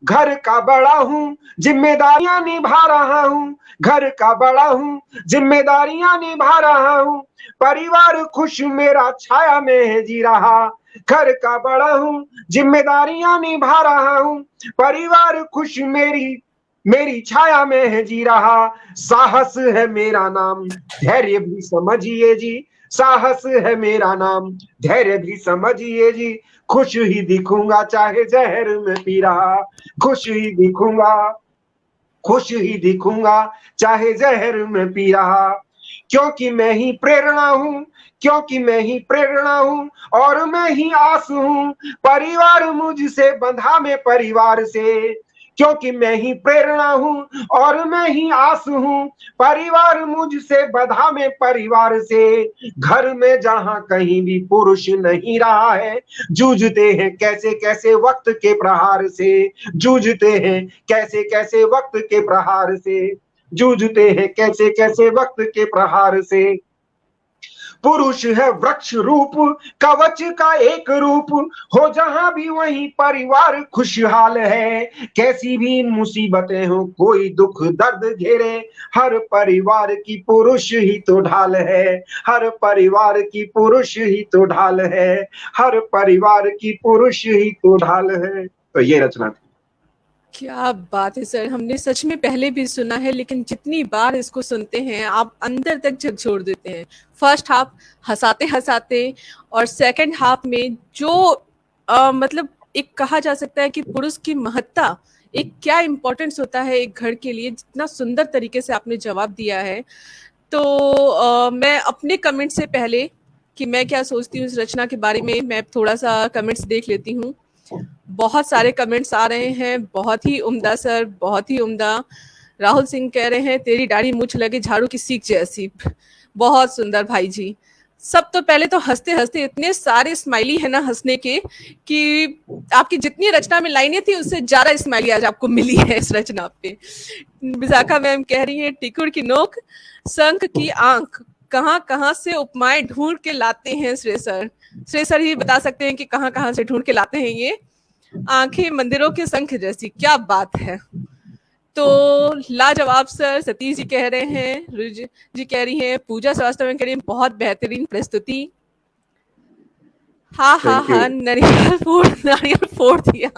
घर का बड़ा हूँ जिम्मेदारियां निभा रहा हूँ, घर का बड़ा हूँ जिम्मेदारियां निभा रहा हूँ, परिवार खुश मेरा छाया में है जी रहा, घर का बड़ा हूँ जिम्मेदारियां निभा रहा हूँ, परिवार खुश मेरी मेरी छाया में है जी रहा, साहस है मेरा नाम धैर्य भी समझिए जी, साहस है मेरा नाम धैर्य भी समझिए जी, खुश ही दिखूंगा चाहे जहर में पी रहा, खुश ही दिखूंगा, खुश ही दिखूंगा चाहे जहर में पी रहा, क्योंकि मैं ही प्रेरणा हूँ, क्योंकि मैं ही प्रेरणा हूँ और मैं ही आस हूँ, परिवार मुझसे बंधा में परिवार से, क्योंकि मैं ही प्रेरणा हूँ और मैं ही आस हूँ, परिवार मुझसे बंधा में परिवार से, घर में जहां कहीं भी पुरुष नहीं रहा है, जूझते हैं कैसे कैसे वक्त के प्रहार से, जूझते हैं कैसे कैसे वक्त के प्रहार से, जूझते हैं कैसे कैसे वक्त के प्रहार से। पुरुष है वृक्ष रूप, कवच का एक रूप, हो जहां भी वहीं परिवार खुशहाल है। कैसी भी मुसीबतें हो, कोई दुख दर्द घेरे, हर परिवार की पुरुष ही तो ढाल है, हर परिवार की पुरुष ही तो ढाल है, हर परिवार की पुरुष ही तो ढाल है। तो ये रचना थी। क्या बात है सर, हमने सच में पहले भी सुना है, लेकिन जितनी बार इसको सुनते हैं आप अंदर तक झकझोर देते हैं। फर्स्ट हाफ हंसाते हंसाते, और सेकंड हाफ में जो मतलब एक कहा जा सकता है कि पुरुष की महत्ता, एक क्या इम्पोर्टेंस होता है एक घर के लिए, जितना सुंदर तरीके से आपने जवाब दिया है। तो मैं अपने कमेंट से पहले कि मैं क्या सोचती हूँ इस रचना के बारे में, मैं थोड़ा सा कमेंट्स देख लेती हूँ। बहुत सारे कमेंट्स आ रहे हैं, बहुत ही उम्दा सर, बहुत ही उम्दा। राहुल सिंह कह रहे हैं तेरी दाढ़ी मुझ लगे झाड़ू की सीख जैसी। बहुत सुंदर भाई जी। सब तो पहले तो हंसते हंसते इतने सारे स्माइली है ना हंसने के, कि आपकी जितनी रचना में लाइनें थी उससे ज्यादा स्माइली आज आपको मिली है इस रचना पे। विशाखा मैम कह रही है टिकुर की नोक, शंख की आंख, कहाँ कहाँ से उपमाएं ढूंढ के लाते हैं श्रेय सर। श्रेय सर ही बता सकते हैं कि कहाँ कहाँ से ढूंढ के लाते हैं ये। आंखें मंदिरों के शंख जैसी, क्या बात है। तो लाजवाब सर। सतीश जी कह रहे हैं, रुज जी कह रही हैं, पूजा श्रीवास्तव में कह रही हैं बहुत बेहतरीन प्रस्तुति। हाँ हाँ थैंक यू। हाँ, नारियल फोड़ दिया।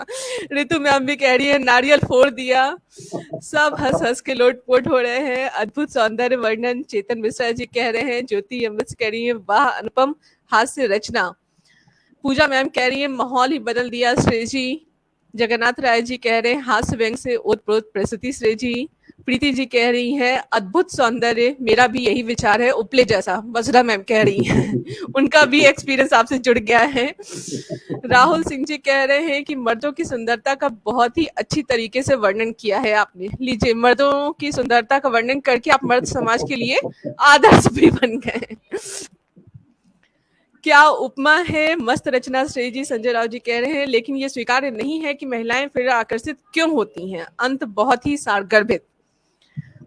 ऋतु मैम भी कह रही है नारियल फोड़ दिया। सब हंस हंस के लोटपोट हो रहे हैं। अद्भुत सौंदर्य वर्णन चेतन मिश्रा जी कह रहे हैं। ज्योति अमृत कह रही है वाह अनुपम हास्य रचना। पूजा मैम कह रही है माहौल ही बदल दिया श्रेय जी। जगन्नाथ राय जी कह रहे हैं हास्य व्यंग से ओतप्रोत प्रस्तुति श्रेय जी। प्रीति जी कह रही हैं अद्भुत सौंदर्य, मेरा भी यही विचार है उपले जैसा। वज्रा मैम कह रही हैं उनका भी एक्सपीरियंस आपसे जुड़ गया है। राहुल सिंह जी कह रहे हैं कि मर्दों की सुंदरता का बहुत ही अच्छी तरीके से वर्णन किया है आपने। लीजिए, मर्दों की सुंदरता का वर्णन करके आप मर्द समाज के लिए आदर्श भी बन गए। क्या उपमा है, मस्त रचना श्रेय जी। संजय राव जी कह रहे हैं लेकिन ये स्वीकार्य नहीं है कि महिलाएं फिर आकर्षित क्यों होती हैं। अंत बहुत ही सारगर्भित,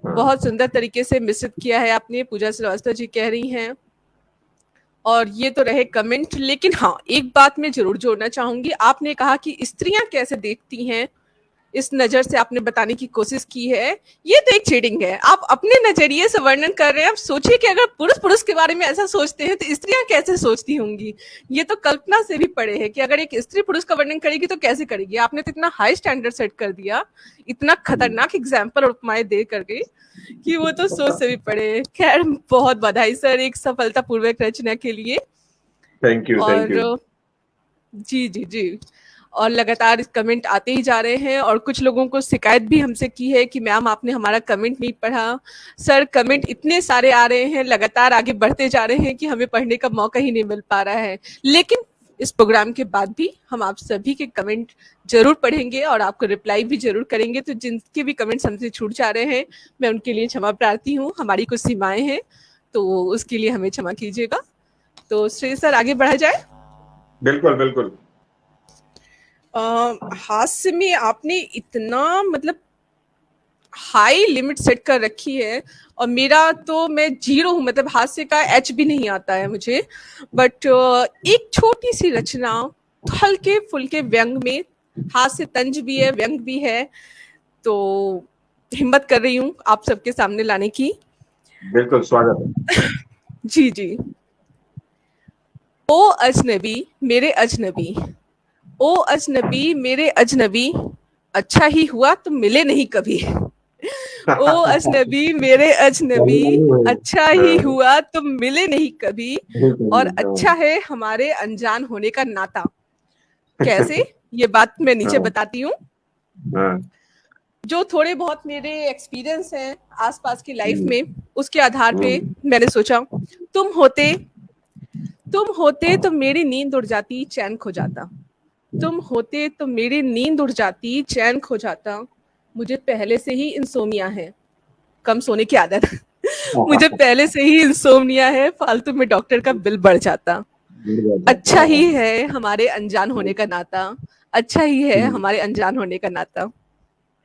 बहुत सुंदर तरीके से मिश्रित किया है आपने। पूजा श्रीवास्तव जी कह रही हैं। और ये तो रहे कमेंट, लेकिन हाँ एक बात मैं जरूर जोड़ना चाहूंगी। आपने कहा कि स्त्रियां कैसे देखती हैं, इस नजर से आपने बताने की कोशिश की है। ये तो एक चीटिंग है, आप अपने नजरिए से वर्णन कर रहे हैं। आप सोचिए कि अगर पुरुष पुरुष के बारे में ऐसा सोचते हैं तो स्त्रियां कैसे सोचती होंगी। ये तो कल्पना से भी परे है कि अगर एक स्त्री पुरुष का वर्णन करेगी तो कैसे करेगी। आपने तो इतना हाई स्टैंडर्ड सेट कर दिया, इतना खतरनाक एग्जाम्पल और उपमाएं दे करके, कि वो तो सोच से भी परे। खैर, बहुत बधाई सर एक सफलतापूर्वक रचना के लिए। Thank you. Thank you. और जी जी जी, और लगातार कमेंट आते ही जा रहे हैं। और कुछ लोगों को शिकायत भी हमसे की है कि मैम आपने हमारा कमेंट नहीं पढ़ा। सर कमेंट इतने सारे आ रहे हैं, लगातार आगे बढ़ते जा रहे हैं कि हमें पढ़ने का मौका ही नहीं मिल पा रहा है। लेकिन इस प्रोग्राम के बाद भी हम आप सभी के कमेंट जरूर पढ़ेंगे और आपको रिप्लाई भी जरूर करेंगे। तो जिनके भी कमेंट्स हमसे छूट जा रहे हैं, मैं उनके लिए क्षमा प्रार्थी हूँ। हमारी कुछ सीमाएं हैं, तो उसके लिए हमें क्षमा कीजिएगा। तो श्रेय सर आगे बढ़ा जाए। बिल्कुल बिल्कुल। हास्य में आपने इतना मतलब हाई लिमिट सेट कर रखी है, और मेरा तो मैं जीरो हूँ, मतलब हास्य का एच भी नहीं आता है मुझे। बट एक छोटी सी रचना हल्के फुल्के व्यंग में, हास्य तंज भी है व्यंग भी है, तो हिम्मत कर रही हूँ आप सबके सामने लाने की। बिल्कुल स्वागत है। जी जी। ओ अजनबी मेरे अजनबी, ओ अजनबी मेरे अजनबी, अच्छा ही हुआ तुम मिले नहीं कभी। ओ अजनबी मेरे अजनबी, अच्छा ही हुआ तुम मिले नहीं कभी, और अच्छा है हमारे अनजान होने का नाता। कैसे, ये बात मैं नीचे बताती हूँ। जो थोड़े बहुत मेरे एक्सपीरियंस हैं आसपास की लाइफ में, उसके आधार पे मैंने सोचा तुम होते तो मेरी नींद उड़ जाती, चैन खो जाता। तुम होते तो मेरी नींद उड़ जाती, चैन खो जाता। मुझे पहले से ही इंसोमिया है, कम सोने की आदत। मुझे पहले से ही इंसोमिया है, फालतू में डॉक्टर का बिल बढ़ जाता। अच्छा ही है हमारे अनजान होने का नाता, अच्छा ही है हमारे अनजान होने का नाता।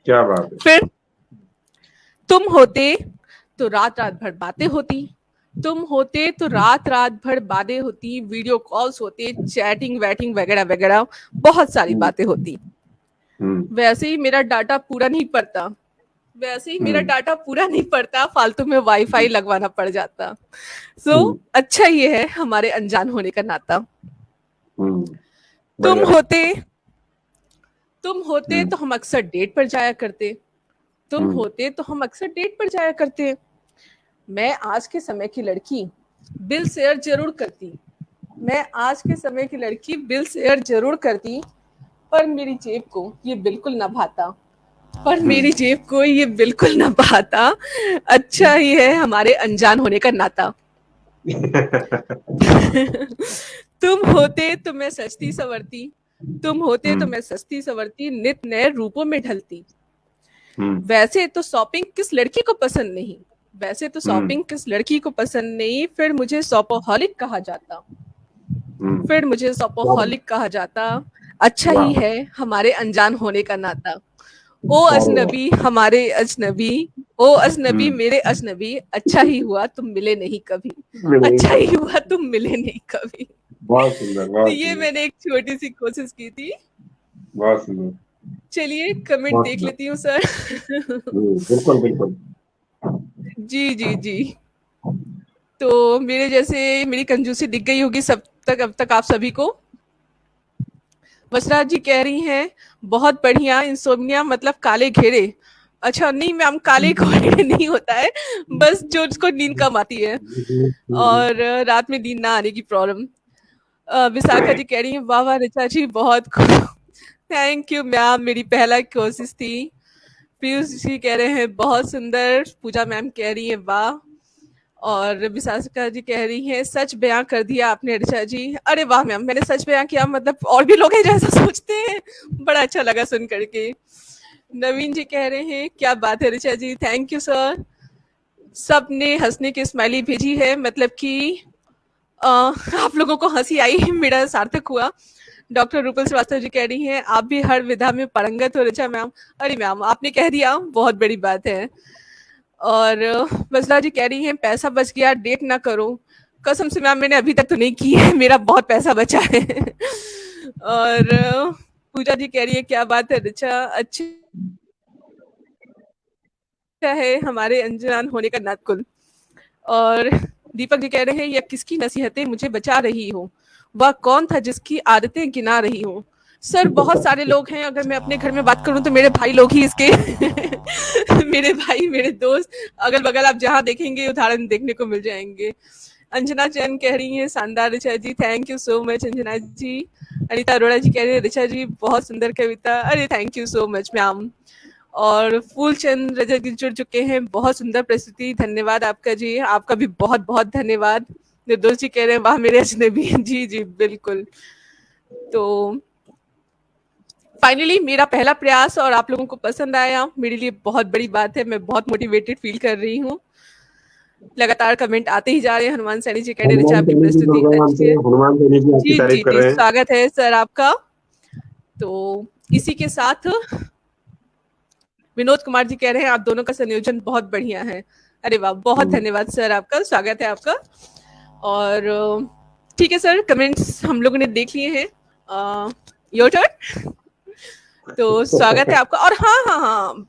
क्या बात है। फिर तुम होते तो रात रात भर बातें होती, तुम होते तो रात रात भर बातें होती, वीडियो कॉल्स होते, चैटिंग वैटिंग वगैरह वगैरह, बहुत सारी बातें होती। वैसे ही मेरा डाटा पूरा नहीं पड़ता, वैसे ही मेरा डाटा पूरा नहीं पड़ता, फालतू में वाईफाई लगवाना पड़ जाता। सो अच्छा ये है हमारे अनजान होने का नाता। तुम बढ़िया। होते तुम होते तो हम अक्सर डेट पर जाया करते, तुम होते तो हम अक्सर डेट पर जाया करते। मैं आज के समय की लड़की बिल शेयर जरूर करती, मैं आज के समय की लड़की बिल शेयर जरूर करती, पर मेरी जेब को ये बिल्कुल ना भाता, पर मेरी जेब को ये बिल्कुल ना भाता। अच्छा ही है हमारे अनजान होने का नाता। तुम होते तो मैं सजती सवरती, तुम होते तो मैं सस्ती सवरती, नित नए रूपों में ढलती। वैसे तो शॉपिंग किस लड़की को पसंद नहीं, वैसे तो शॉपिंग किस लड़की को पसंद नहीं, फिर मुझे शॉपोहॉलिक कहा जाता, फिर मुझे शॉपोहॉलिक कहा जाता। अच्छा ही है हमारे अनजान होने का नाता। ओ अजनबी हमारे अजनबी, ओ अजनबी मेरे अजनबी, अच्छा ही हुआ तुम मिले नहीं कभी, अच्छा ही हुआ तुम मिले नहीं कभी। बहुत सुंदर, तो बहुत ये सुंदर, मैंने एक छोटी सी कोशिश की थी। बहुत सुंदर, चलिए कमेंट बहुत देख सुंदर। लेती हूँ सर। बिल्कुल बिल्कुल। जी जी जी। तो मेरे जैसे मेरी कंजूसी दिख गई होगी सब तक, अब तक आप सभी को। वसराज जी कह रही हैं बहुत बढ़िया, इंसोम्निया मतलब काले घेरे। अच्छा नहीं मैम, काले घेरे नहीं होता है, बस जो उसको नींद कम आती है और रात में नींद ना आने की प्रॉब्लम। विशाखा जी कह रही हैं वाह वाह ऋचा जी बहुत थैंक यू मैम, मेरी पहला कोशिश थी। पीयूष जी कह रहे हैं बहुत सुंदर, पूजा मैम कह रही हैं वाह, और विशाखा जी कह रही हैं सच बयां कर दिया आपने ऋचा जी। अरे वाह मैम, मैंने सच बयां किया मतलब और भी लोग हैं जो ऐसा सोचते हैं, बड़ा अच्छा लगा सुन करके। नवीन जी कह रहे हैं क्या बात है Richa ji, thank you sir. सबने हंसने की स्माइली भेजी है, मतलब कि आप लोगों को हंसी आई, मेरा सार्थक हुआ। डॉक्टर रूपल श्रीवास्तव जी कह रही हैं आप भी हर विधा में पारंगत हो ऋचा मैम। अरे मैम आपने कह दिया, बहुत बड़ी बात है। और वसला जी कह रही हैं पैसा बच गया डेट ना करो। कसम से मैम मैंने अभी तक तो नहीं की है, मेरा बहुत पैसा बचा है। और पूजा जी कह रही है क्या बात है ऋचा, अच्छा है हमारे अनजान होने का नातकुल। और दीपक जी कह रहे हैं या किसकी नसीहतें मुझे बचा रही हो, वह कौन था जिसकी आदतें गिना रही हो। सर बहुत सारे लोग हैं, अगर मैं अपने घर में बात करूं तो मेरे भाई लोग ही इसके मेरे भाई मेरे दोस्त, अगल बगल आप जहां देखेंगे उदाहरण देखने को मिल जाएंगे। अंजना चैन कह रही हैं शानदार Richa ji, thank you so much Anjana ji. Anita Arora ji कह रही है ऋचा जी बहुत सुंदर कविता, अरे thank you so much ma'am. और फूलचंद रजत जी जुड़ चुके हैं, बहुत सुंदर प्रस्तुति, धन्यवाद आपका जी, आपका भी बहुत बहुत धन्यवाद। निर्दोष जी कह रहे हैं वाह मेरे अजनबी। जी जी बिल्कुल। तो फाइनली मेरा पहला प्रयास और आप लोगों को पसंद आया, मेरे लिए बहुत बड़ी बात है, मैं बहुत मोटिवेटेड फील कर रही हूँ। लगातार कमेंट आते ही जा रहे हैं। हनुमान सैनी जी कह रहे हैं हनुमान आपकी सैनी जी जुड़ प्रस्तुति गए अच्छी हमसे, है। हनुमान सैनी जी आपकी जी तारीफ जी कर जी रहे हैं। स्वागत है सर आपका। तो इसी के साथ विनोद कुमार जी कह रहे हैं आप दोनों का संयोजन बहुत बढ़िया है। अरे वाह, बहुत धन्यवाद सर आपका, स्वागत है आपका। और ठीक है सर, कमेंट्स हम लोगों ने देख लिए हैं, योर टर्न। तो स्वागत है आपका। और हाँ हाँ हाँ,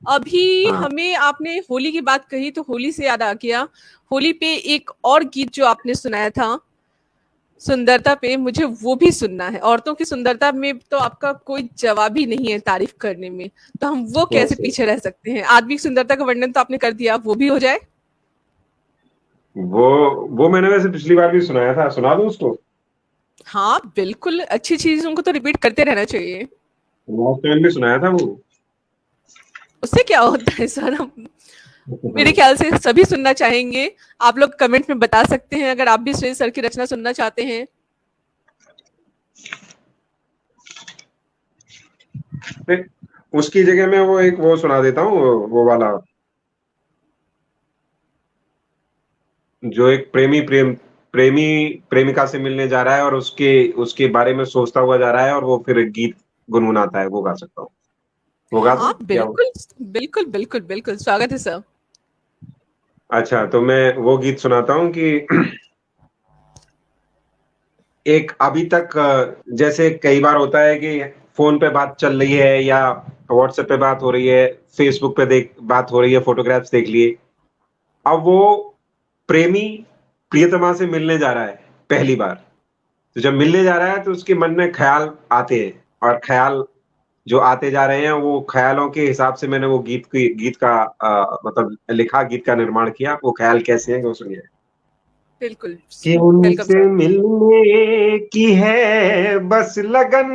अभी हाँ, हमें आपने होली की बात कही तो होली से याद आ गया, होली पे एक और गीत जो आपने सुनाया था सुंदरता पे, मुझे वो भी सुनना है। औरतों की सुंदरता में तो आपका कोई जवाब ही नहीं है तारीफ करने में, तो हम वो कैसे कैसे? पीछे रह सकते हैं। आदमी की सुंदरता का वर्णन तो आपने कर दिया, वो भी हो जाए। वो वो मैंने वैसे पिछली बार भी सुनाया था, सुना दूं उसको? हाँ बिल्कुल, अच्छी चीजों को तो रिपीट करते रहना चाहिए। लास्ट टाइम भी सुनाया था वो। उससे क्या होता है सर, हम मेरे ख्याल से सभी सुनना चाहेंगे। आप लोग कमेंट में बता सकते हैं अगर आप भी श्रेय सर की रचना सुनना चाहते हैं। उसकी जगह मैं वो एक वो सुना देता हूँ, वो वाला, जो एक प्रेमी प्रेमिका से मिलने जा रहा है और उसके उसके बारे में सोचता हुआ जा रहा है और वो फिर गीत गुनगुनाता है, वो गा सकता हूँ। वो गा दूं हाँ क्या वो? बिल्कुल, बिल्कुल बिल्कुल बिल्कुल, स्वागत है सर। अच्छा, तो मैं वो गीत सुनाता हूँ कि एक अभी तक जैसे कई बार होता है कि फ़ोन पे बात चल रही है या व्हाट्सएप पे बात हो रही है, फ़ेसबुक पे देख बात हो रही है, फ़ोटोग्राफ्स देख लिए। अब वो प्रेमी प्रियतमा से मिलने जा रहा है पहली बार। तो जब मिलने जा रहा है तो उसके मन में ख़्याल आते हैं, और ख़्याल जो आते जा रहे हैं, वो ख़्यालों के हिसाब से मैंने वो गीत का मतलब लिखा, गीत का निर्माण किया। वो ख़्याल कैसे हैं, वो सुनिए। बिल्कुल, कि वेलकम उनसे सर। मिलने की है बस लगन,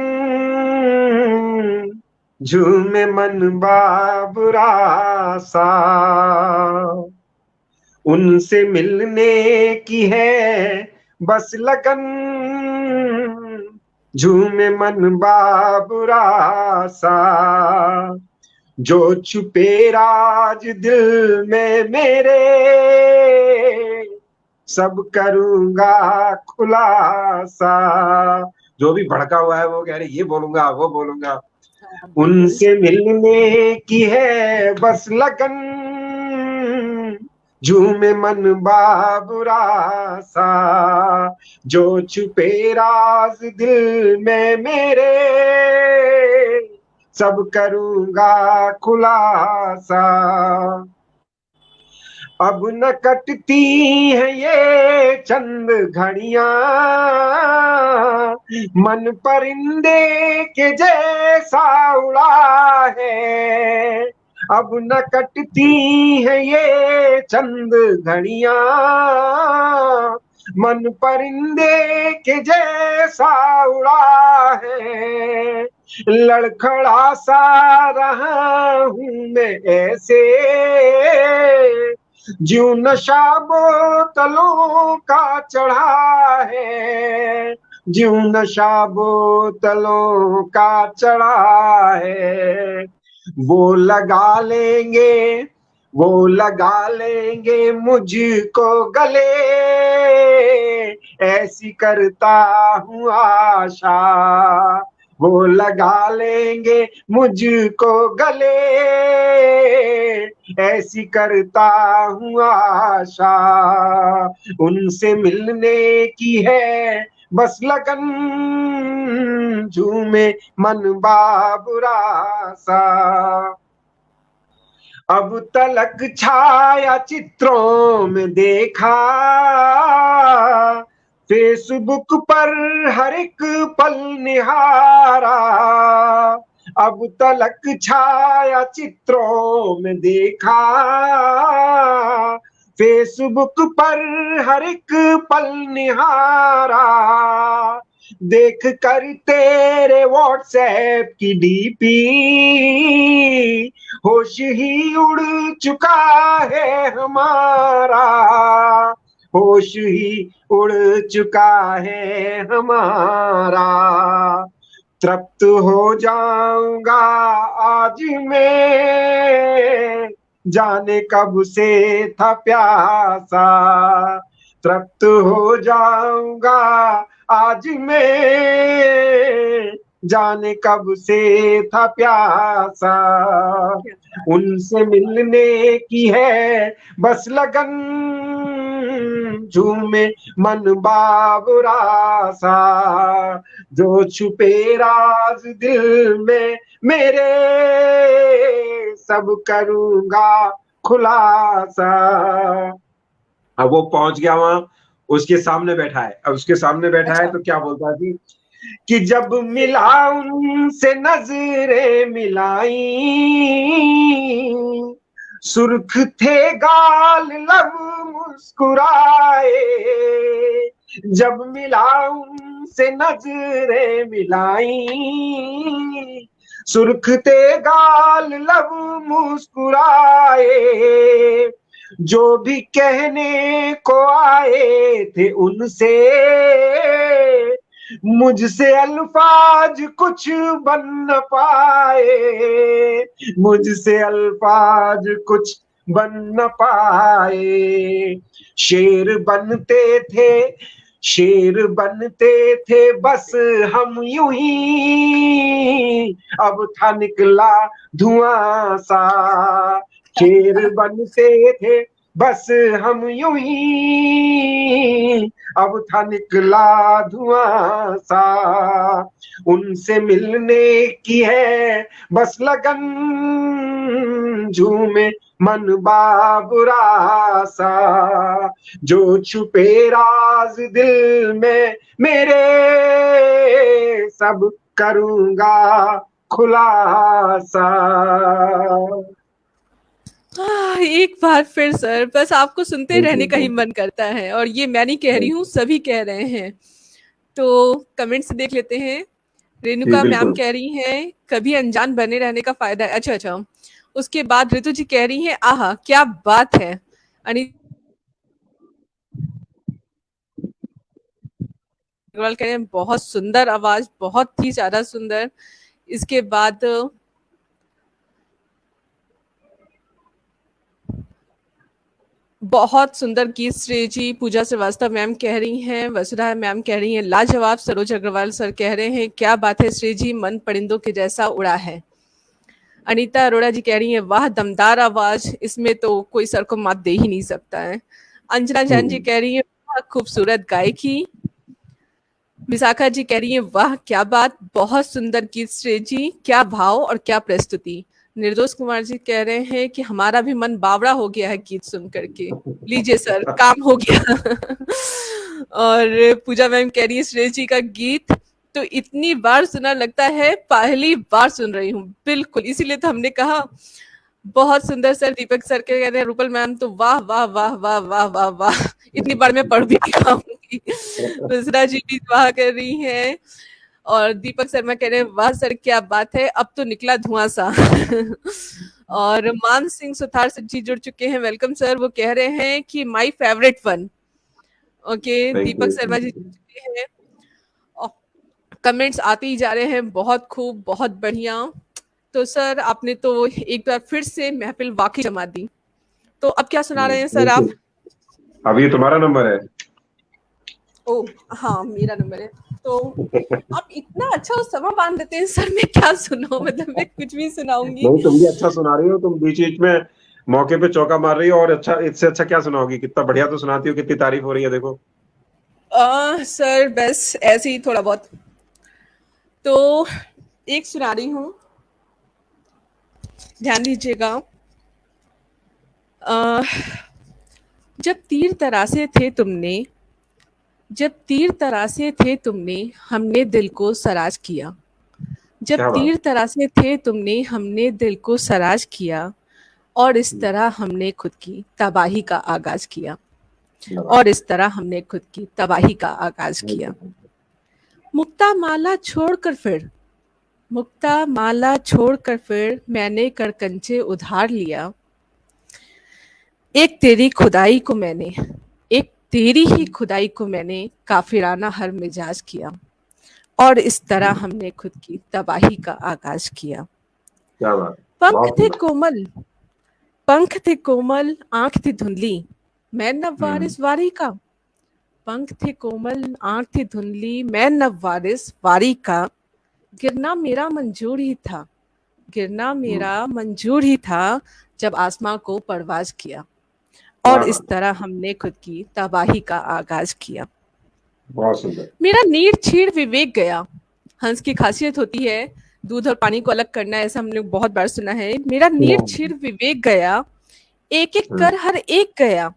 झूमे मन बाबरा सा। उनसे मिलने की है बस लगन, झूमे मन बाबरा सा। जो छुपे राज दिल में मेरे, सब करूंगा खुलासा। जो भी भड़का हुआ है वो कह रहे ये बोलूंगा वो बोलूंगा। हाँ, बिल्कुल। उनसे मिलने की है बस लगन, झूमे मन बाबुरा सा। जो छुपे राज दिल में मेरे, सब करूंगा खुलासा। अब न कटती है ये चंद घड़ियां, मन परिंदे के जैसा उड़ा है। अब न कटती है ये चंद घड़ियां, मन परिंदे के जैसा उड़ा है। लड़खड़ा सा रहा हूं मैं ऐसे, ज्यों नशा बोतलों का चढ़ा है, ज्यों नशा बोतलों का चढ़ा है। वो लगा लेंगे, वो लगा लेंगे मुझको गले, ऐसी करता हूँ आशा। वो लगा लेंगे मुझको गले, ऐसी करता हूँ आशा। उनसे मिलने की है बस लगन, झूमे मन बाबुरा सा। अब तलक छाया चित्रों में देखा, फेसबुक पर हर एक पल निहारा। अब तलक छाया चित्रों में देखा, फेसबुक पर हर एक पल निहारा। देख कर तेरे व्हाट्सएप की डीपी, होश ही उड़ चुका है हमारा, होश ही उड़ चुका है हमारा। तृप्त हो जाऊंगा आज मैं, जाने कब से था प्यासा। तृप्त हो जाऊंगा आज मैं, जाने कब से था प्यासा। उनसे मिलने की है बस लगन, झूमे मन बाबुरा सा। जो छुपे राज दिल में मेरे, सब करूंगा खुलासा। अब वो पहुंच गया वहां, उसके सामने बैठा है। अब उसके सामने बैठा है अच्छा। तो क्या बोलता है कि जब मिला उनसे नजरें मिलाई, सुर्ख थे गाल लब मुस्कुराए। जब मिला उनसे नजरें मिलाई, सुर्ख थे गाल लब मुस्कुराए। जो भी कहने को आए थे उनसे, मुझसे अल्फाज कुछ बन न पाए, मुझसे अल्फाज कुछ बन न पाए। शेर बनते थे, शेर बनते थे बस हम यूं ही, अब था निकला धुआं सा। शेर बनते थे बस हम यूं ही, अब था निकला धुआं सा। उनसे मिलने की है बस लगन, झूमे मन बाबुरा सा। जो छुपे राज दिल में मेरे, सब करूंगा खुलासा। एक बार फिर सर, बस आपको सुनते रहने का ही बिल्कुल मन करता है, और ये मैं नहीं कह रही हूँ, बिल्कुल। सभी कह रहे हैं। तो कमेंट्स देख लेते हैं। जी रेणुका मैम बिल्कुल। कह रही हैं कभी अनजान बने रहने का फायदा है। अच्छा अच्छा। उसके बाद ऋतु जी कह रही हैं आहा क्या बात है। अनिता अग्रवाल कह रहे हैं बहुत सुंदर आवाज, बहुत ही ज्यादा सुंदर। इसके बाद बहुत सुंदर गीत श्रेय जी। पूजा श्रीवास्तव मैम कह रही हैं, वसुधा मैम कह रही हैं लाजवाब। सरोज अग्रवाल सर कह रहे हैं क्या बात है श्रेय जी, मन परिंदों के जैसा उड़ा है। अनीता अरोड़ा जी कह रही हैं वाह दमदार आवाज, इसमें तो कोई सर को मात दे ही नहीं सकता है। अंजना जैन जी कह रही हैं वाह खूबसूरत गायकी। विशाखा जी कह रही हैं वाह क्या बात, बहुत सुंदर गीत श्रेय जी, क्या भाव और क्या प्रस्तुति। निर्दोष कुमार जी कह रहे हैं कि हमारा भी मन बावड़ा हो गया है गीत सुन करके। लीजिए सर काम हो गया। और पूजा मैम कह रही है श्रेय जी का गीत तो इतनी बार सुना लगता है पहली बार सुन रही हूँ। बिल्कुल, इसीलिए तो हमने कहा बहुत सुंदर सर। दीपक सर के कह रहे हैं रूपल मैम तो वाह वाह वाह वाह वाह वाह वाह, इतनी बार मैं पढ़ भी नहीं पाऊंगी। मिश्रा जी भी वाह कर रही हैं। और दीपक शर्मा कह रहे हैं वाह सर क्या बात है, अब तो निकला धुआं सा। और मान सिंह सुथार जी जुड़ चुके हैं, वेलकम सर। वो कह रहे हैं कि my favourite one. Okay, thank Deepak you Sharma ji जुड़ चुके हैं। कमेंट्स आते ही जा रहे हैं, बहुत खूब, बहुत बढ़िया। तो सर आपने तो एक बार फिर से महफिल वाकई जमा दी। तो अब क्या सुना रहे हैं सर आप? बिल्कुल। अब ये तुम्हारा नंबर है। ओ हाँ, मेरा नंबर है। तो आप इतना अच्छा समा बांध देते हैं सर, मैं क्या सुनाऊं, मतलब मैं कुछ भी सुनाऊंगी। नहीं, तुम भी अच्छा सुना रही हो, तुम बीच बीच में मौके पे चौका मार रही हो। और अच्छा, इससे अच्छा क्या सुनाओगी? कितना बढ़िया तो सुनाती हो, कितनी तारीफ हो रही है देखो। सर बस ऐसे ही थोड़ा बहुत। तो एक सुना रही हूँ, ध्यान दीजिएगा। अ, जब तीर तरासे थे तुमने, जब तीर तरासे थे तुमने, हमने दिल को सराज किया। जब क्या बात। तीर तरासे थे तुमने, हमने दिल को सराज किया। और इस तरह हमने खुद की तबाही का आगाज किया। और इस तरह हमने खुद की तबाही का आगाज किया। मुक्ता माला छोड़कर फिर, मुक्ता माला छोड़कर फिर मैंने कड़कंचे उधार लिया। एक तेरी खुदाई को मैंने, एक तेरी ही खुदाई को मैंने काफिराना हर मिजाज किया। और इस तरह हमने खुद की तबाही का आगाज किया। क्या बात। पंख बहुत थे सुंदर। कोमल, पंख थे कोमल, आंख थी धुंधली, मैं नवारिस वारी का। पंख थे कोमल, आंख थी धुंधली, मैं नवारिस वारी का। गिरना मेरा मंजूर ही था, गिरना मेरा मंजूर ही था, जब आसमां को परवाज किया। और वाह इस तरह हमने खुद की तबाही का आगाज किया। बहुत सुंदर। मेरा नीर छीड़ विवेक गया। हंस की खासियत होती है दूध और पानी को अलग करना, ऐसा हमने बहुत बार सुना है। मेरा नीर छीड़ विवेक गया, एक एक कर हर एक गया।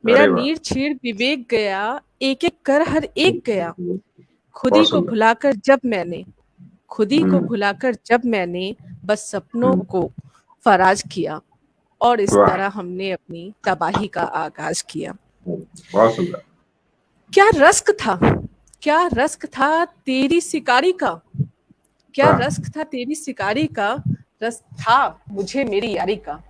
मेरा अरे वाह। नीर छीड़ विवेक गया, एक एक कर हर एक गया। खुदी बहुत को सुंदर। भुलाकर जब मैंने, खुदी को भुलाकर जब मैंने बस सपनों को फराज किया। और इस वाह। तरह हमने अपनी तबाही का आगाज किया। बहुत सुंदर। क्या रस्क था, क्या रस्क था तेरी शिकारी का, क्या वाह रस्क था तेरी शिकारी का, रस था मुझे मेरी यारी का।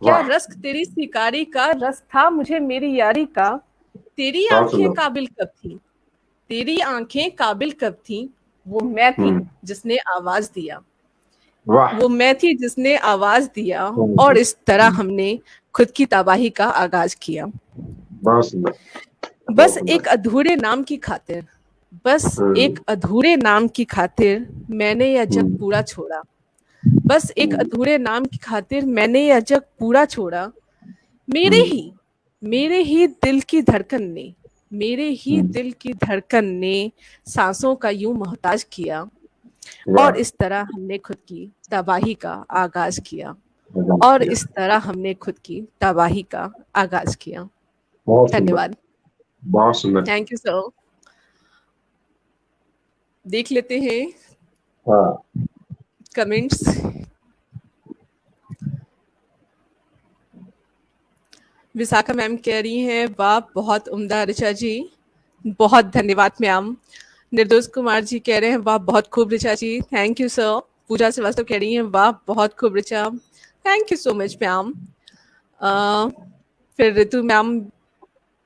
क्या वाह। रस्क तेरी शिकारी का, रस था मुझे मेरी यारी का। तेरी बहुत आंखें सुंदर। काबिल कब थी, तेरी आंखें काबिल कब थी, वो मैं थी जिसने आवाज दिया, वाह। वो मैं थी जिसने आवाज दिया, और इस तरह हमने खुद की तबाही का आगाज किया। बहुत सुंदर, बस बहुत सुंदर। एक अधूरे नाम की खातिर, बस एक अधूरे नाम की खातिर मैंने यह जग पूरा छोड़ा, बस एक अधूरे नाम की खातिर मैंने यह जग पूरा छोड़ा। मेरे ही मेरे ही दिल की धड़कन ने, मेरे ही दिल की धड़कन ने सांसों का यूं मोहताज किया, और वाह, इस तरह हमने खुद की तबाही का आगाज किया, बहुत और किया। इस तरह हमने खुद की तबाही का आगाज किया। बहुत सुंदर, धन्यवाद। बहुत सुंदर। Thank you sir. देख लेते हैं हाँ। कमेंट्स। विशाखा मैम कह रही हैं, वाह बहुत उम्दा ऋचा जी, बहुत धन्यवाद मैम। निर्दोष कुमार जी कह रहे हैं, वाह बहुत खूब Richa ji, thank you sir. पूजा श्रीवास्तव कह रही हैं, वाह बहुत खूब Richa, thank you so much ma'am. फिर ऋतु मैम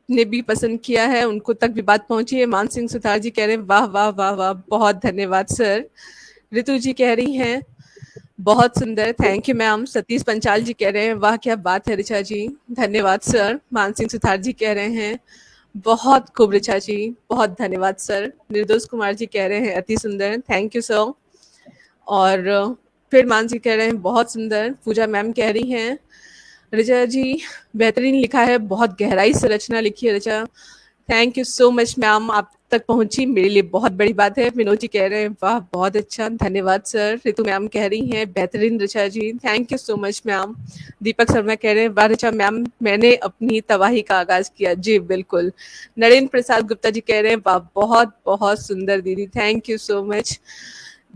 ने भी पसंद किया है, उनको तक भी बात पहुंची है। मान सिंह सुतार जी कह रहे हैं, वाह वाह वाह वाह, बहुत धन्यवाद सर। ऋतु जी कह रही हैं, बहुत सुंदर, thank you ma'am. Satish Panchal ji कह रहे हैं, वाह क्या बात है ऋचा जी, धन्यवाद सर। मानसिंह सुथार जी कह रहे हैं, बहुत खूब ऋचा जी, बहुत धन्यवाद सर। निर्दोष कुमार जी कह रहे हैं, अति सुंदर, थैंक यू सर। और फिर मान जी कह रहे हैं, बहुत सुंदर। पूजा मैम कह रही हैं, ऋचा जी बेहतरीन लिखा है, बहुत गहराई से रचना लिखी है Richa, thank you so much ma'am, आप तक पहुंची मेरे लिए बहुत बड़ी बात है। विनोद जी कह रहे हैं, वाह बहुत अच्छा, धन्यवाद सर। ऋतु मैम कह रही हैं, बेहतरीन Richa ji, thank you so much ma'am. Deepak Sharma कह रहे हैं, वाह ऋचा मैम, मैंने अपनी तबाही का आगाज किया। जी बिल्कुल। नरेंद्र प्रसाद गुप्ता जी कह रहे हैं, वाह बहुत बहुत सुंदर दीदी, thank you so much.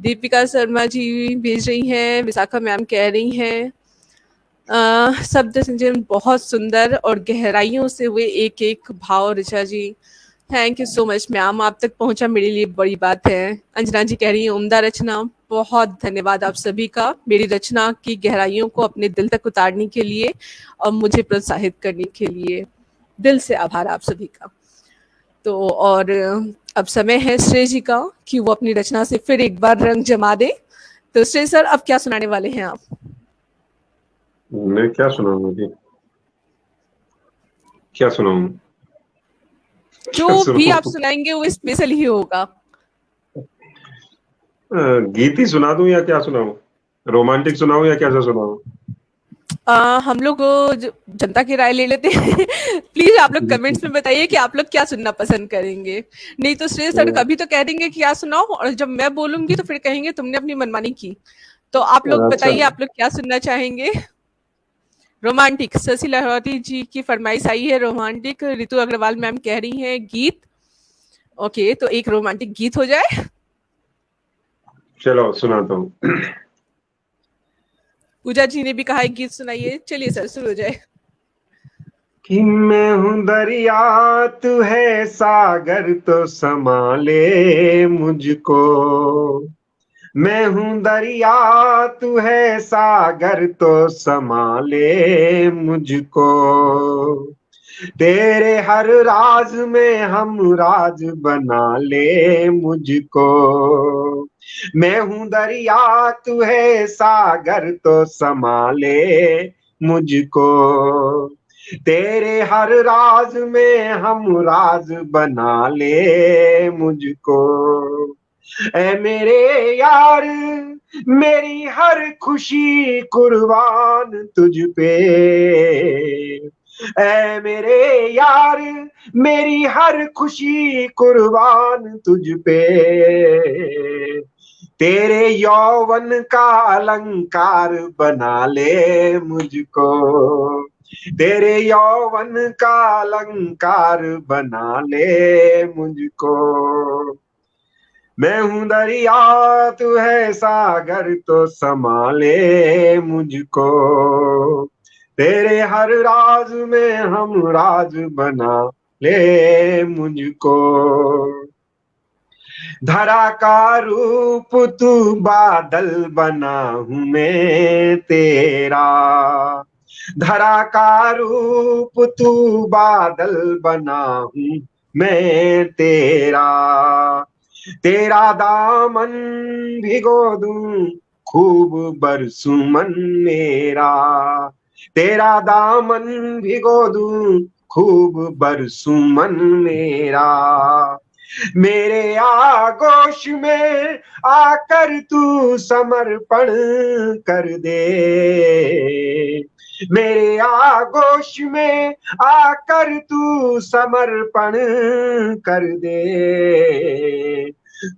Deepika Sharma ji भेज रही हैं, विशाखा मैम कह रही हैं, शब्द संचयन बहुत सुंदर और गहराइयों से हुए एक एक भाव Richa ji, thank you so much ma'am, आप तक पहुंचा मेरे लिए बड़ी बात है। अंजना जी कह रही हैं, उम्दा रचना, बहुत धन्यवाद आप सभी का मेरी रचना की गहराइयों को अपने दिल तक उतारने के लिए और मुझे प्रोत्साहित करने के लिए, दिल से आभार आप सभी का। तो और अब समय है श्रेय जी का कि वो अपनी रचना से फिर एक बार रंग जमा दे। तो श्रेय सर, अब क्या सुनाने वाले हैं आप? मैं क्या सुनाऊं अभी, क्या सुनाऊं? क्या जो भी आप सुनाऊं? सुनाएंगे वो स्पेशल ही होगा। गीत ही सुना दूं या क्या सुनाऊं? रोमांटिक सुनाऊं या कैसा सुनाऊं? हम लोग जनता की राय ले लेते हैं। प्लीज आप लोग कमेंट्स में बताइए कि आप लोग क्या सुनना पसंद करेंगे। नहीं तो श्रेय सर कभी तो कह देंगे कि क्या सुनाओ, और जब मैं बोलूंगी तो फिर कहेंगे तुमने अपनी मनमानी की। तो आप लोग अच्छा। बताइए आप लोग क्या सुनना चाहेंगे। रोमांटिक, शशि लाहौरी जी की फरमाइश आई है रोमांटिक। ऋतु अग्रवाल मैम कह रही हैं गीत। ओके, तो एक रोमांटिक गीत हो जाए। चलो सुनाता हूँ। पूजा जी ने भी कहा है गीत सुनाइए, चलिए सर शुरू हो जाए। कि मैं हूँ दरिया तू है सागर तो संभाले मुझको, मैं हूँ दरिया तू है सागर तो संभाले मुझको, तेरे हर राज में हम राज बना ले मुझको, मैं हूँ दरिया तू है सागर तो संभाले मुझको, तेरे हर राज में हम राज बना ले मुझको, ऐ मेरे यार मेरी हर खुशी कुर्बान तुझ पे, ऐ मेरे यार मेरी हर खुशी कुर्बान तुझ पे, तेरे यौवन का अलंकार बना ले मुझको, तेरे यौवन का अलंकार बना ले मुझको, मैं हूँ दरिया तू है सागर तो संभाले मुझको, तेरे हर राज में हम राज बना ले मुझको, धरा का रूप तू बादल बना हूं मैं तेरा, धरा का रूप तू बादल बना हूं मैं तेरा, तेरा दामन भिगो दूं खूब बरसू मन मेरा, तेरा दामन भिगो दूं खूब बरसू मन मेरा, मेरे आगोश में आकर तू समर्पण कर दे, मेरे आगोश में आकर तू समर्पण कर दे,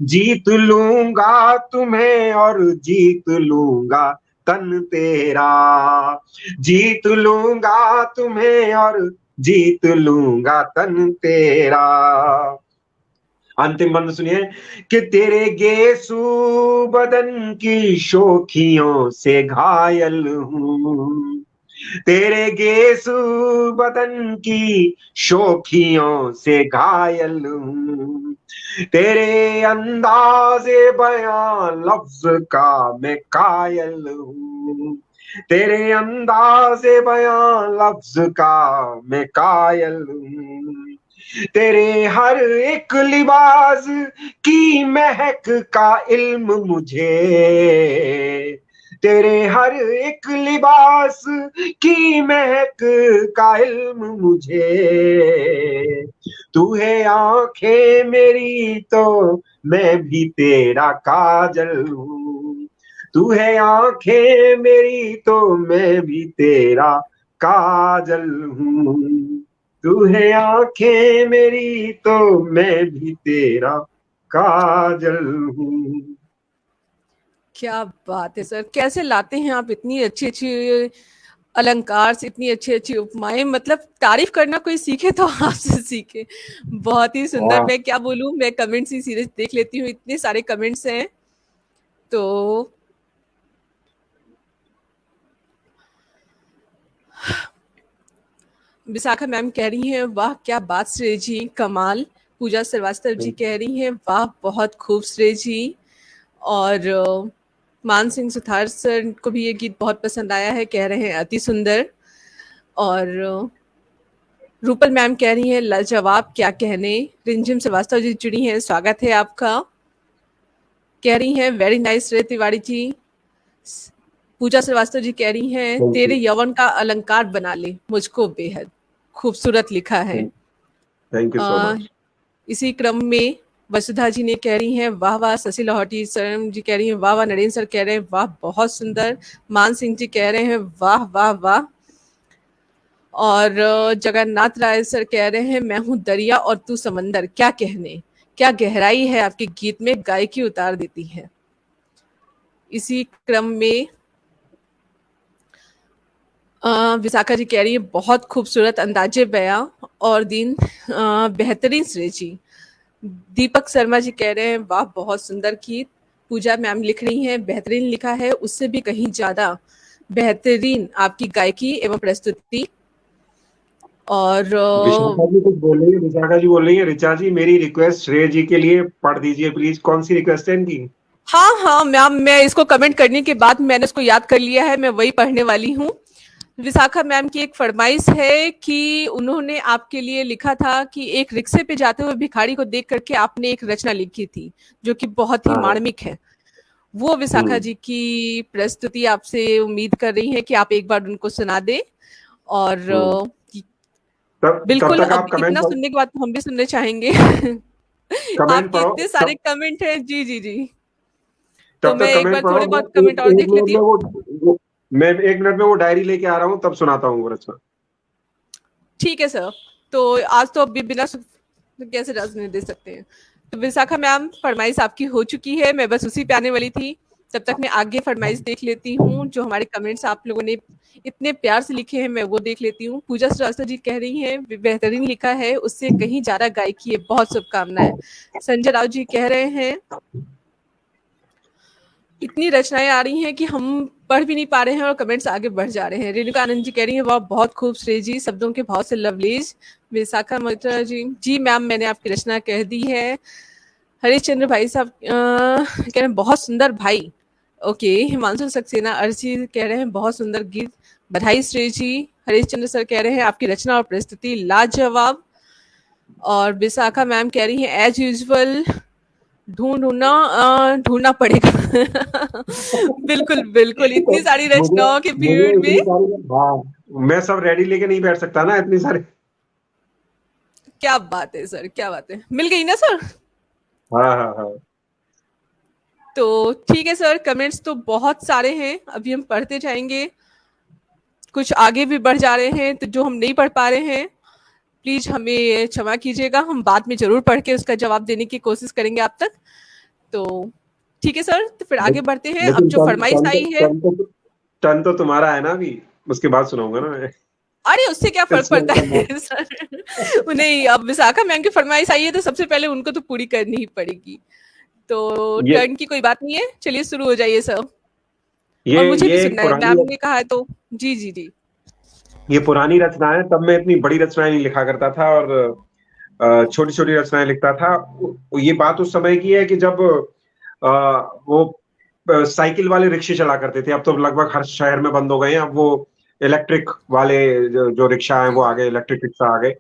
जीत लूंगा तुम्हें और जीत लूंगा तन तेरा, जीत लूंगा तुम्हें और जीत लूंगा तन तेरा। अंतिम बंद सुनिए कि तेरे गेसू बदन की शोखियों से घायल हूँ, तेरे गेसू बदन की शोखियों से घायल हूँ, तेरे अंदाज़े बयां लफ्ज का मैं कायल हूँ, तेरे अंदाज़े बयां लफ्ज का मैं कायल हूँ, तेरे हर एक लिबास की महक का इल्म मुझे, तेरे हर एक लिबास की महक का इल्म मुझे, तू है आंखें मेरी तो मैं भी तेरा काजल हूँ, तू है आंखें मेरी तो मैं भी तेरा काजल हूँ, तू है आंखें मेरी तो मैं भी तेरा काजल हूँ। क्या बात है सर, कैसे लाते हैं आप इतनी अच्छी अच्छी अलंकार से, इतनी अच्छी अच्छी उपमाएं, मतलब तारीफ करना कोई सीखे तो आपसे सीखे। बहुत ही सुंदर। वाह, मैं क्या बोलूं, मैं कमेंट्स ही सीरीज देख लेती हूँ, इतने सारे कमेंट्स हैं। तो विशाखा मैम कह रही हैं वाह क्या बात श्रेय जी, कमाल। पूजा श्रीवास्तव जी कह रही हैं वाह बहुत खूब श्रेय जी। और मान सिंह सुथार सर को भी ये गीत बहुत पसंद आया है, कह रहे हैं अति सुंदर। और रूपल मैम कह रही हैं लाजवाब क्या कहने। रिंझिम श्रीवास्तव जी जुड़ी हैं, स्वागत है आपका। कह रही हैं वेरी नाइस रे तिवारी जी। पूजा श्रीवास्तव जी कह रही हैं थैंक तेरे यू, यौवन का अलंकार बना ले मुझको बेहद खूबसूरत, लिखा है। Thank you so a, much. इसी क्रम में वसुधा जी ने कह रही हैं वाह वाह। शशि लाहौटी सर जी कह रही हैं वाह वाह। नरेंद्र सर कह रहे हैं वाह बहुत सुंदर। मान सिंह जी कह रहे हैं वाह वाह वाह। और जगन्नाथ राय सर कह रहे हैं मैं हूँ दरिया और तू समंदर, क्या कहने, क्या गहराई है आपके गीत में, गायकी उतार देती है। इसी क्रम में विशाखा जी कह रही है बहुत खूबसूरत अंदाजे बयां और दिन बेहतरीन श्रेय जी। दीपक शर्मा जी कह रहे हैं वाह बहुत सुंदर गीत। पूजा मैम लिख रही हैं बेहतरीन लिखा है, उससे भी कहीं ज्यादा बेहतरीन आपकी गायकी एवं प्रस्तुति। और विशाखा जी कुछ बोल रही है, विशाखा जी बोल रही है ऋचा जी मेरी रिक्वेस्ट श्रेय जी के लिए पढ़ दीजिए प्लीज, कौन सी रिक्वेस्ट है इनकी? हाँ हाँ मैम, मैं इसको कमेंट करने के बाद मैंने इसको याद कर लिया है, मैं वही पढ़ने वाली हूँ। विशाखा मैम की एक फरमाइश है कि उन्होंने आपके लिए लिखा था कि एक रिक्शे पे जाते हुए भिखारी को देख करके आपने एक रचना लिखी थी जो कि बहुत ही हाँ हाँ। मार्मिक है। वो विशाखा हम्म। जी की प्रस्तुति आपसे उम्मीद कर रही है कि आप एक बार उनको सुना दें। और हम्म। तब बिल्कुल, तक अब आप कमेंट इतना पढ़ो, सुनने के बाद तो हम भी सुनने चाहेंगे। कमेंट आपके पढ़ो इतने सारे तब, कमेंट हैं। जी जी जी। तो तब मैं तक एक कमेंट बार पढ़ो। थोड़े मैं बहुत कमेंट और एक देख मिनट लेती में हूँ। मैं 1 मिनट में वो डायरी लेके आ रहा हूँ, तब सुनाता हूँ वो रचना। ठीक है सर। तो आज तो अभी बिना कैसे राजनीति दे सकते हैं। तो विशाखा मैम फरमाइश आपकी हो चुकी है, मैं बस उसी पे आने वाली थी। तब तक मैं आगे फरमाइश देख लेती हूँ, जो हमारे कमेंट्स आप लोगों ने इतने प्यार से लिखे हैं मैं वो देख लेती हूँ। पूजा श्रीवास्तव जी कह रही हैं बेहतरीन लिखा है, उससे कहीं ज्यादा गायकी है, बहुत शुभकामनाएं। संजय राव जी कह रहे हैं इतनी रचनाएं आ रही हैं कि हम पढ़ भी नहीं पा रहे हैं और कमेंट्स आगे बढ़ जा रहे हैं। रेणुका आनंद जी कह रही हैं वाह बहुत खूब श्रेय जी, शब्दों के भाव से लवलीज। विशाखा मित्रा जी जी मैम मैंने आपकी रचना कह दी है। हरीश चंद्र भाई साहब कह रहे हैं बहुत सुंदर भाई। ओके। हिमांशु सक्सेना अर्जी कह रहे हैं बहुत सुंदर गीत, बधाई श्रेय जी। हरीश चंद्र सर कह रहे हैं आपकी रचना और प्रस्तुति लाजवाब। और विशाखा मैम कह रही हैं एज यूजुअल ढूंढना पड़ेगा। बिल्कुल बिल्कुल, इतनी सारी मुझे रचनाओं के मुझे भीड़ में। इतनी सारी, हाँ, मैं सब रेडी लेके नहीं बैठ सकता ना, इतनी सारी। क्या बात है सर, क्या बात है, मिल गई ना सर? हाँ हाँ हाँ। तो ठीक है सर, कमेंट्स तो बहुत सारे हैं, अभी हम पढ़ते जाएंगे, कुछ आगे भी बढ़ जा रहे हैं, तो जो हम नहीं पढ़ पा रहे हैं प्लीज हमें क्षमा कीजिएगा, हम बाद में जरूर पढ़ के उसका जवाब देने की कोशिश करेंगे आप तक। तो ठीक है सर, तो फिर आगे बढ़ते हैं। अब लेकिन जो फरमाइश आई है, टर्न तो तुम्हारा है ना अभी, उसके बाद सुनाऊंगा ना मैं। अरे उससे क्या फर्क इसलिए पड़ता है सर। नहीं, अब विशाखा मैम की फरमाइश आई है तो सबसे पहले उनको तो पूरी करनी ही पड़ेगी। तो ये टर्न की कोई बात नहीं है, चलिए शुरू हो जाइए सर। ये और मुझे भी ये एक सुनना है, पुरानी मैम ने कहा है तो। जी जी जी। ये पुरानी रचना है, तब मैं इतनी बड़ी रचनाएं नहीं लिखा करता था, और छोटी छोटी रचनाएं लिखता था। ये बात उस समय की है कि जब वो साइकिल वाले रिक्शे चला करते थे। अब तो लगभग हर शहर में बंद हो गए हैं। अब वो इलेक्ट्रिक वाले जो रिक्शा हैं जी वो आ जी। गए, इलेक्ट्रिक रिक्शा आ गए।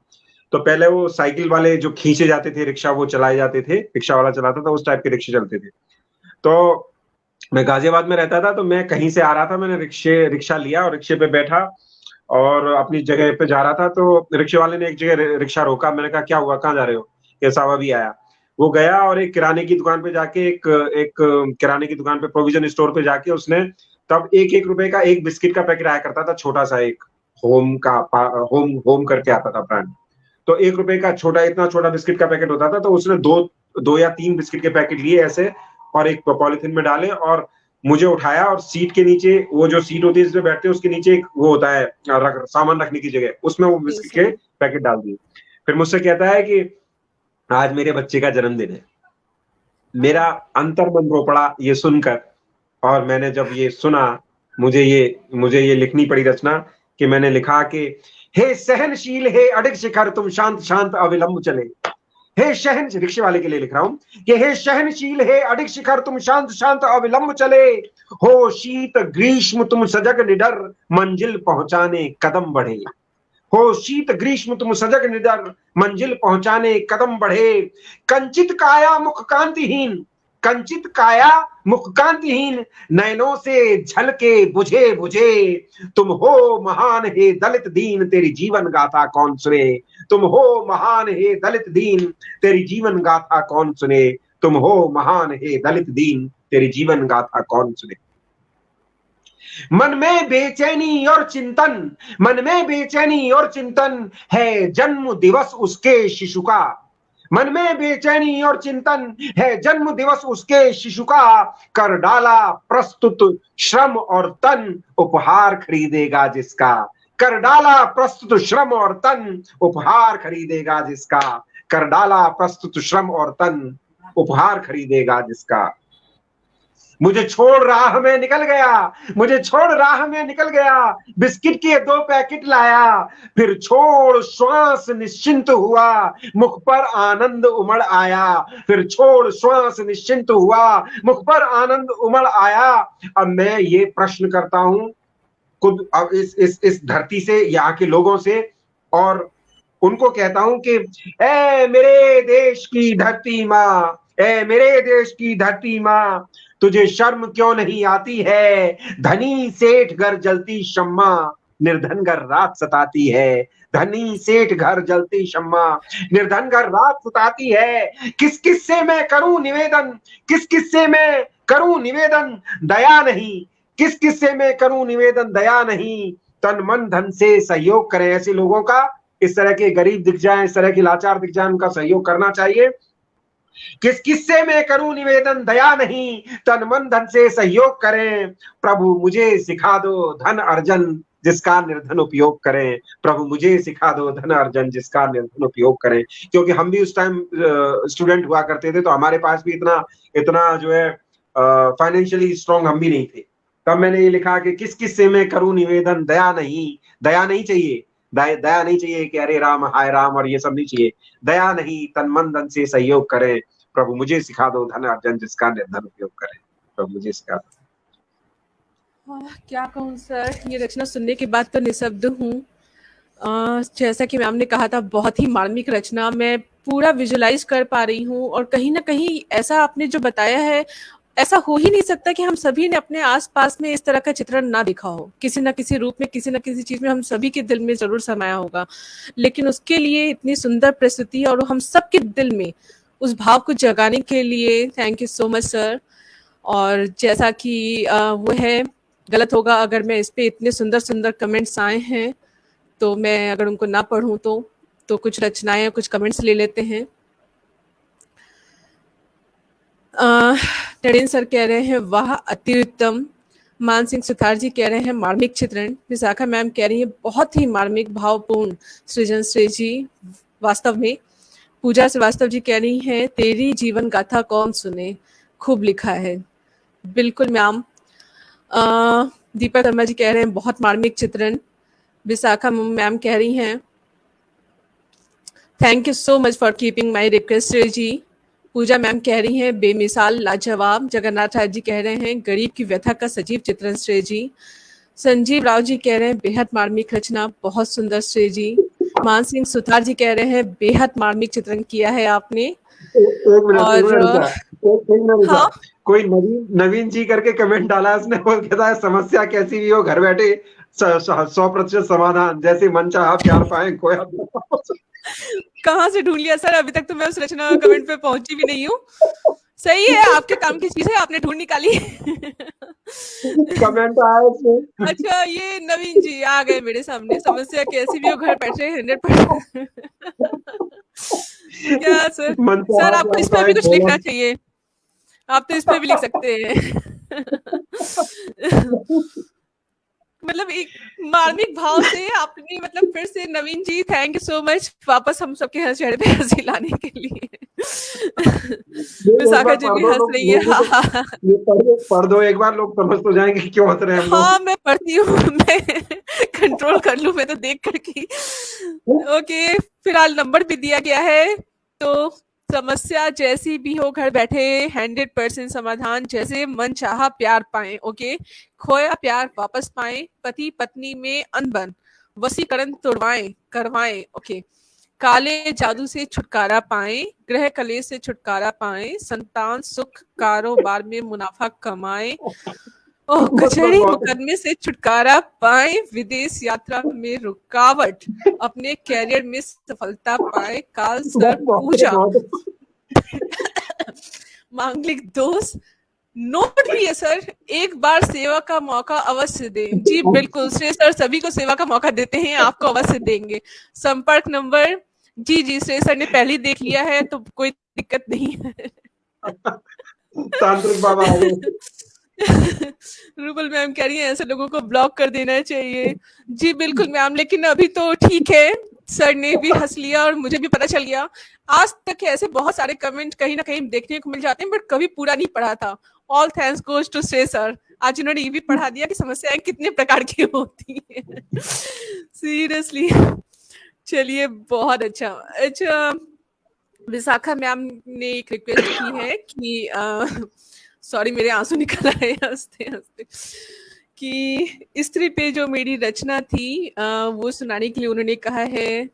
तो पहले वो साइकिल वाले जो खींचे जाते थे रिक्शा, वो चलाए जाते थे, रिक्शा वाला चलाता था, उस टाइप के रिक्शे चलते थे। तो मैं गाजियाबाद में रहता था, तो मैं कहीं से आ रहा था, मैंने रिक्शा लिया और रिक्शे पे बैठा और अपनी जगह पे जा रहा था। तो रिक्शे वाले ने एक जगह रिक्शा रोका। मैंने कहा क्या हुआ, कहाँ जा रहे हो? कैसा हुआ? अभी आया। वो गया और एक किराने की दुकान पे जाके, एक एक किराने की दुकान पे, प्रोविजन स्टोर पे जाके उसने, तब एक एक रुपए का एक बिस्किट का पैकेट आया करता था, छोटा सा एक, होम का, होम होम करके आता था ब्रांड। तो एक रुपए का छोटा, इतना छोटा बिस्किट का पैकेट होता था। तो उसने दो दो या तीन बिस्किट के पैकेट लिए ऐसे, और एक पॉलिथीन में डाले, और मुझे उठाया, और सीट के नीचे, वो जो सीट होती है जिसमें बैठते हैं, उसके नीचे एक वो होता है सामान रखने की जगह, उसमें वो जी बिस्किट के सर। पैकेट डाल दिए। फिर मुझसे कहता है कि आज मेरे बच्चे का जन्मदिन है। मेरा अंतर मन रो पड़ा ये सुनकर। और मैंने जब ये सुना, मुझे ये लिखनी पड़ी रचना, कि मैंने लिखा कि हे सहनशील, हे अडिग शिखर, तुम शांत शांत अविलंब चले। हे शहन, रिक्शे वाले के लिए लिख रहा हूं कि हे सहनशील, हे अडिग शिखर, तुम शांत शांत अविलंब चले। हो शीत ग्रीष्म तुम सजग निडर, मंजिल पहुंचाने कदम बढ़े। हो शीत ग्रीष्म तुम सजग निडर, मंजिल पहुंचाने कदम बढ़े। कंचित काया मुख कांतिहीन, कंचित काया मुख कांतिहीन, नैनों से झलके बुझे बुझे। तुम हो महान हे दलित दीन, तेरी जीवन गाथा कौन सुने। तुम हो महान हे दलित दीन, तेरी जीवन गाथा कौन सुने। तुम हो महान हे दलित दीन, तेरी जीवन गाथा कौन सुने। मन में बेचैनी और चिंतन, मन में बेचैनी और चिंतन है जन्म दिवस उसके शिशु का। मन में बेचैनी और चिंतन है जन्म दिवस उसके शिशु का। कर डाला प्रस्तुत श्रम और तन, उपहार खरीदेगा जिसका। कर डाला प्रस्तुत श्रम और तन, उपहार खरीदेगा जिसका। कर डाला प्रस्तुत श्रम और तन, उपहार खरीदेगा जिसका। मुझे छोड़ राह में निकल गया, मुझे छोड़ राह में निकल गया, बिस्किट के दो पैकेट लाया। फिर छोड़ श्वास निश्चिंत हुआ, मुख पर आनंद उमड़ आया। फिर छोड़ श्वास निश्चिंत हुआ, मुख पर आनंद उमड़ आया। अब मैं ये प्रश्न करता हूं खुद, अब इस धरती से, यहाँ के लोगों से, और उनको कहता हूं कि ए मेरे देश की धरती माँ, ए मेरे देश की धरती माँ, तुझे शर्म क्यों नहीं आती है। धनी सेठ घर जलती शम्मा, निर्धन घर रात सताती है। धनी सेठ घर जलती शम्मा, निर्धन घर रात सताती है। किस किस से मैं करूं निवेदन, किस किस से मैं करूं निवेदन, दया नहीं। किस किस से मैं करूं निवेदन, दया नहीं। तन मन धन से सहयोग करें ऐसे लोगों का। इस तरह के गरीब दिख जाए, इस तरह के लाचार दिख जाए, उनका सहयोग करना चाहिए। किस किससे मैं करूं निवेदन, दया नहीं। तन मन धन से सहयोग करें। प्रभु मुझे सिखा दो धन अर्जन, जिसका निर्धन उपयोग करें। प्रभु मुझे सिखा दो धन अर्जन, जिसका निर्धन उपयोग करें। क्योंकि हम भी उस टाइम स्टूडेंट हुआ करते थे, तो हमारे पास भी इतना इतना जो है फाइनेंशियली स्ट्रांग हम भी नहीं थे। तब मैंने ये लिखा कि किस किस से मैं करूं निवेदन, दया नहीं। दया नहीं चाहिए, दया नहीं चाहिए कि अरे राम हाय राम और ये सब नहीं चाहिए। दया नहीं, तन मन धन से सहयोग करें। प्रभु मुझे सिखा दो धन अर्जन, जिसका निर्धन उपयोग करें। प्रभु मुझे सिखा दो। क्या कहूँ सर, ये रचना सुनने के बाद तो निशब्द हूँ। जैसा कि मैम ने कहा था, बहुत ही मार्मिक रचना, मैं पूरा विजुलाइज कर पा रही हूँ। और कहीं ना कहीं ऐसा आपने जो बताया है, ऐसा हो ही नहीं सकता कि हम सभी ने अपने आसपास में इस तरह का चित्रण ना दिखा हो, किसी ना किसी रूप में, किसी ना किसी चीज में हम सभी के दिल में जरूर समाया होगा। लेकिन उसके लिए इतनी सुंदर प्रस्तुति और हम सबके दिल में उस भाव को जगाने के लिए thank you so much sir. और जैसा कि वो है, गलत होगा अगर मैं इस पे इतने सुंदर सुंदर कमेंट्स आए हैं तो मैं अगर उनको ना पढ़ूं तो कुछ रचनाएं, कुछ कमेंट्स ले लेते हैं। नरेंद्र सर कह रहे हैं वाह अति उत्तम। मान सिंह सुथार जी कह रहे हैं मार्मिक चित्रण। विशाखा मैम कह रही है बहुत ही मार्मिक भावपूर्ण सृजन श्री जी वास्तव में। पूजा श्रीवास्तव जी कह रही हैं तेरी जीवन गाथा कौन सुने, खूब लिखा है। बिल्कुल मैम। दीपक शर्मा जी कह रहे हैं बहुत मार्मिक चित्रण। विशाखा मैम कह रही हैं thank you so much for keeping my request ji. Puja ma'am कह रही हैं बेमिसाल लाजवाब। जगन्नाथ राज जी कह रहे हैं गरीब की व्यथा का सजीव चित्रण श्रेय जी। संजीव राव जी कह रहे हैं बेहद मार्मिक रचना, बहुत सुंदर श्रेय जी। मान सिंह सुथार जी कह रहे हैं बेहद मार्मिक चित्रण किया है आपने। एक मिनट और हाँ, कोई नवीन नवीन जी करके कमेंट डाला है उसने, वो कहता है समस्या कैसी भी हो घर बैठे 100% समाधान, जैसे मन चाहा प्यार पाए खोया। कहाँ से ढूंढ लिया सर, अभी तक तो मैं उस रचना कमेंट पे पहुंची भी नहीं हूँ। सही है, आपके काम की चीज है, आपने ढूंढ निकाली। कमेंट आया उसमें। अच्छा, ये नवीन जी आ गए मेरे सामने। समस्या कैसी भी हो घर बैठे 100%। क्या सर, मन सर चाहा आपको प्यार इस पे पाए भी कुछ खोया। लिखना चाहिए, आप तो इस पे भी लिख सकते हैं। मतलब एक मार्मिक भाव से आपने, मतलब फिर से नवीन जी थैंक यू सो मच वापस हम सबके चेहरे पे हंसी लाने के लिए। एक विशाखा बार जी पढ़ भी दो हंस लोग, रही है। हाँ हाँ ये पढ़ दो एक बार, लोग समझ तो जाएंगे कि क्यों हंस रहे हैं हम लोग। हाँ, मैं पढ़ती हूँ। मैं कंट्रोल कर लूँ मैं तो देख कर की। ओके, फिलहाल नंबर भी दिया गया है। तो समस्या जैसी भी हो घर बैठे 100% समाधान, जैसे मन चाहा प्यार पाए। ओके, खोया प्यार वापस पाए, पति पत्नी में अनबन वसीकरण तोड़वाएं करवाएं। ओके, काले जादू से छुटकारा पाएं, ग्रह कलेश से छुटकारा पाएं, संतान सुख कारोबार में मुनाफा कमाएं, ओह मतलब कचहरी बहुत मुकदमे से छुटकारा पाए, विदेश यात्रा में रुकावट, अपने कैरियर में सफलता पाए, काल बस सर्प बहुत पूजा, बहुत। मांगलिक दोष। नोट भी है सर, एक बार सेवा का मौका अवश्य दें। जी बिल्कुल श्रेय सर, सभी को सेवा का मौका देते हैं, आपको अवश्य देंगे। संपर्क नंबर, जी जी श्रेय सर ने पहले ही देख लिया है तो कोई दिक्कत नहीं है। तांत्रिक बाबा आ गए। रूबल मैम कह रही है ऐसे लोगों को ब्लॉक कर देना चाहिए। जी बिल्कुल मैम, लेकिन अभी तो ठीक है, सर ने भी हंस लिया और मुझे भी पता चल गया। आज तक ऐसे बहुत सारे कमेंट कहीं ना कहीं देखने को मिल जाते हैं, बट कभी पूरा नहीं पढ़ा था। ऑल थैंक्स गोज टू श्रेय सर, आज इन्होंने ये भी पढ़ा दिया कि समस्याएं कितने प्रकार की होती हैं। सीरियसली, चलिए बहुत अच्छा। अच्छा, विशाखा मैम ने एक रिक्वेस्ट की है कि सॉरी मेरे आंसू निकल आए हंसते हंसते, कि स्त्री पे जो मेरी रचना थी वो सुनाने के लिए उन्होंने कहा है।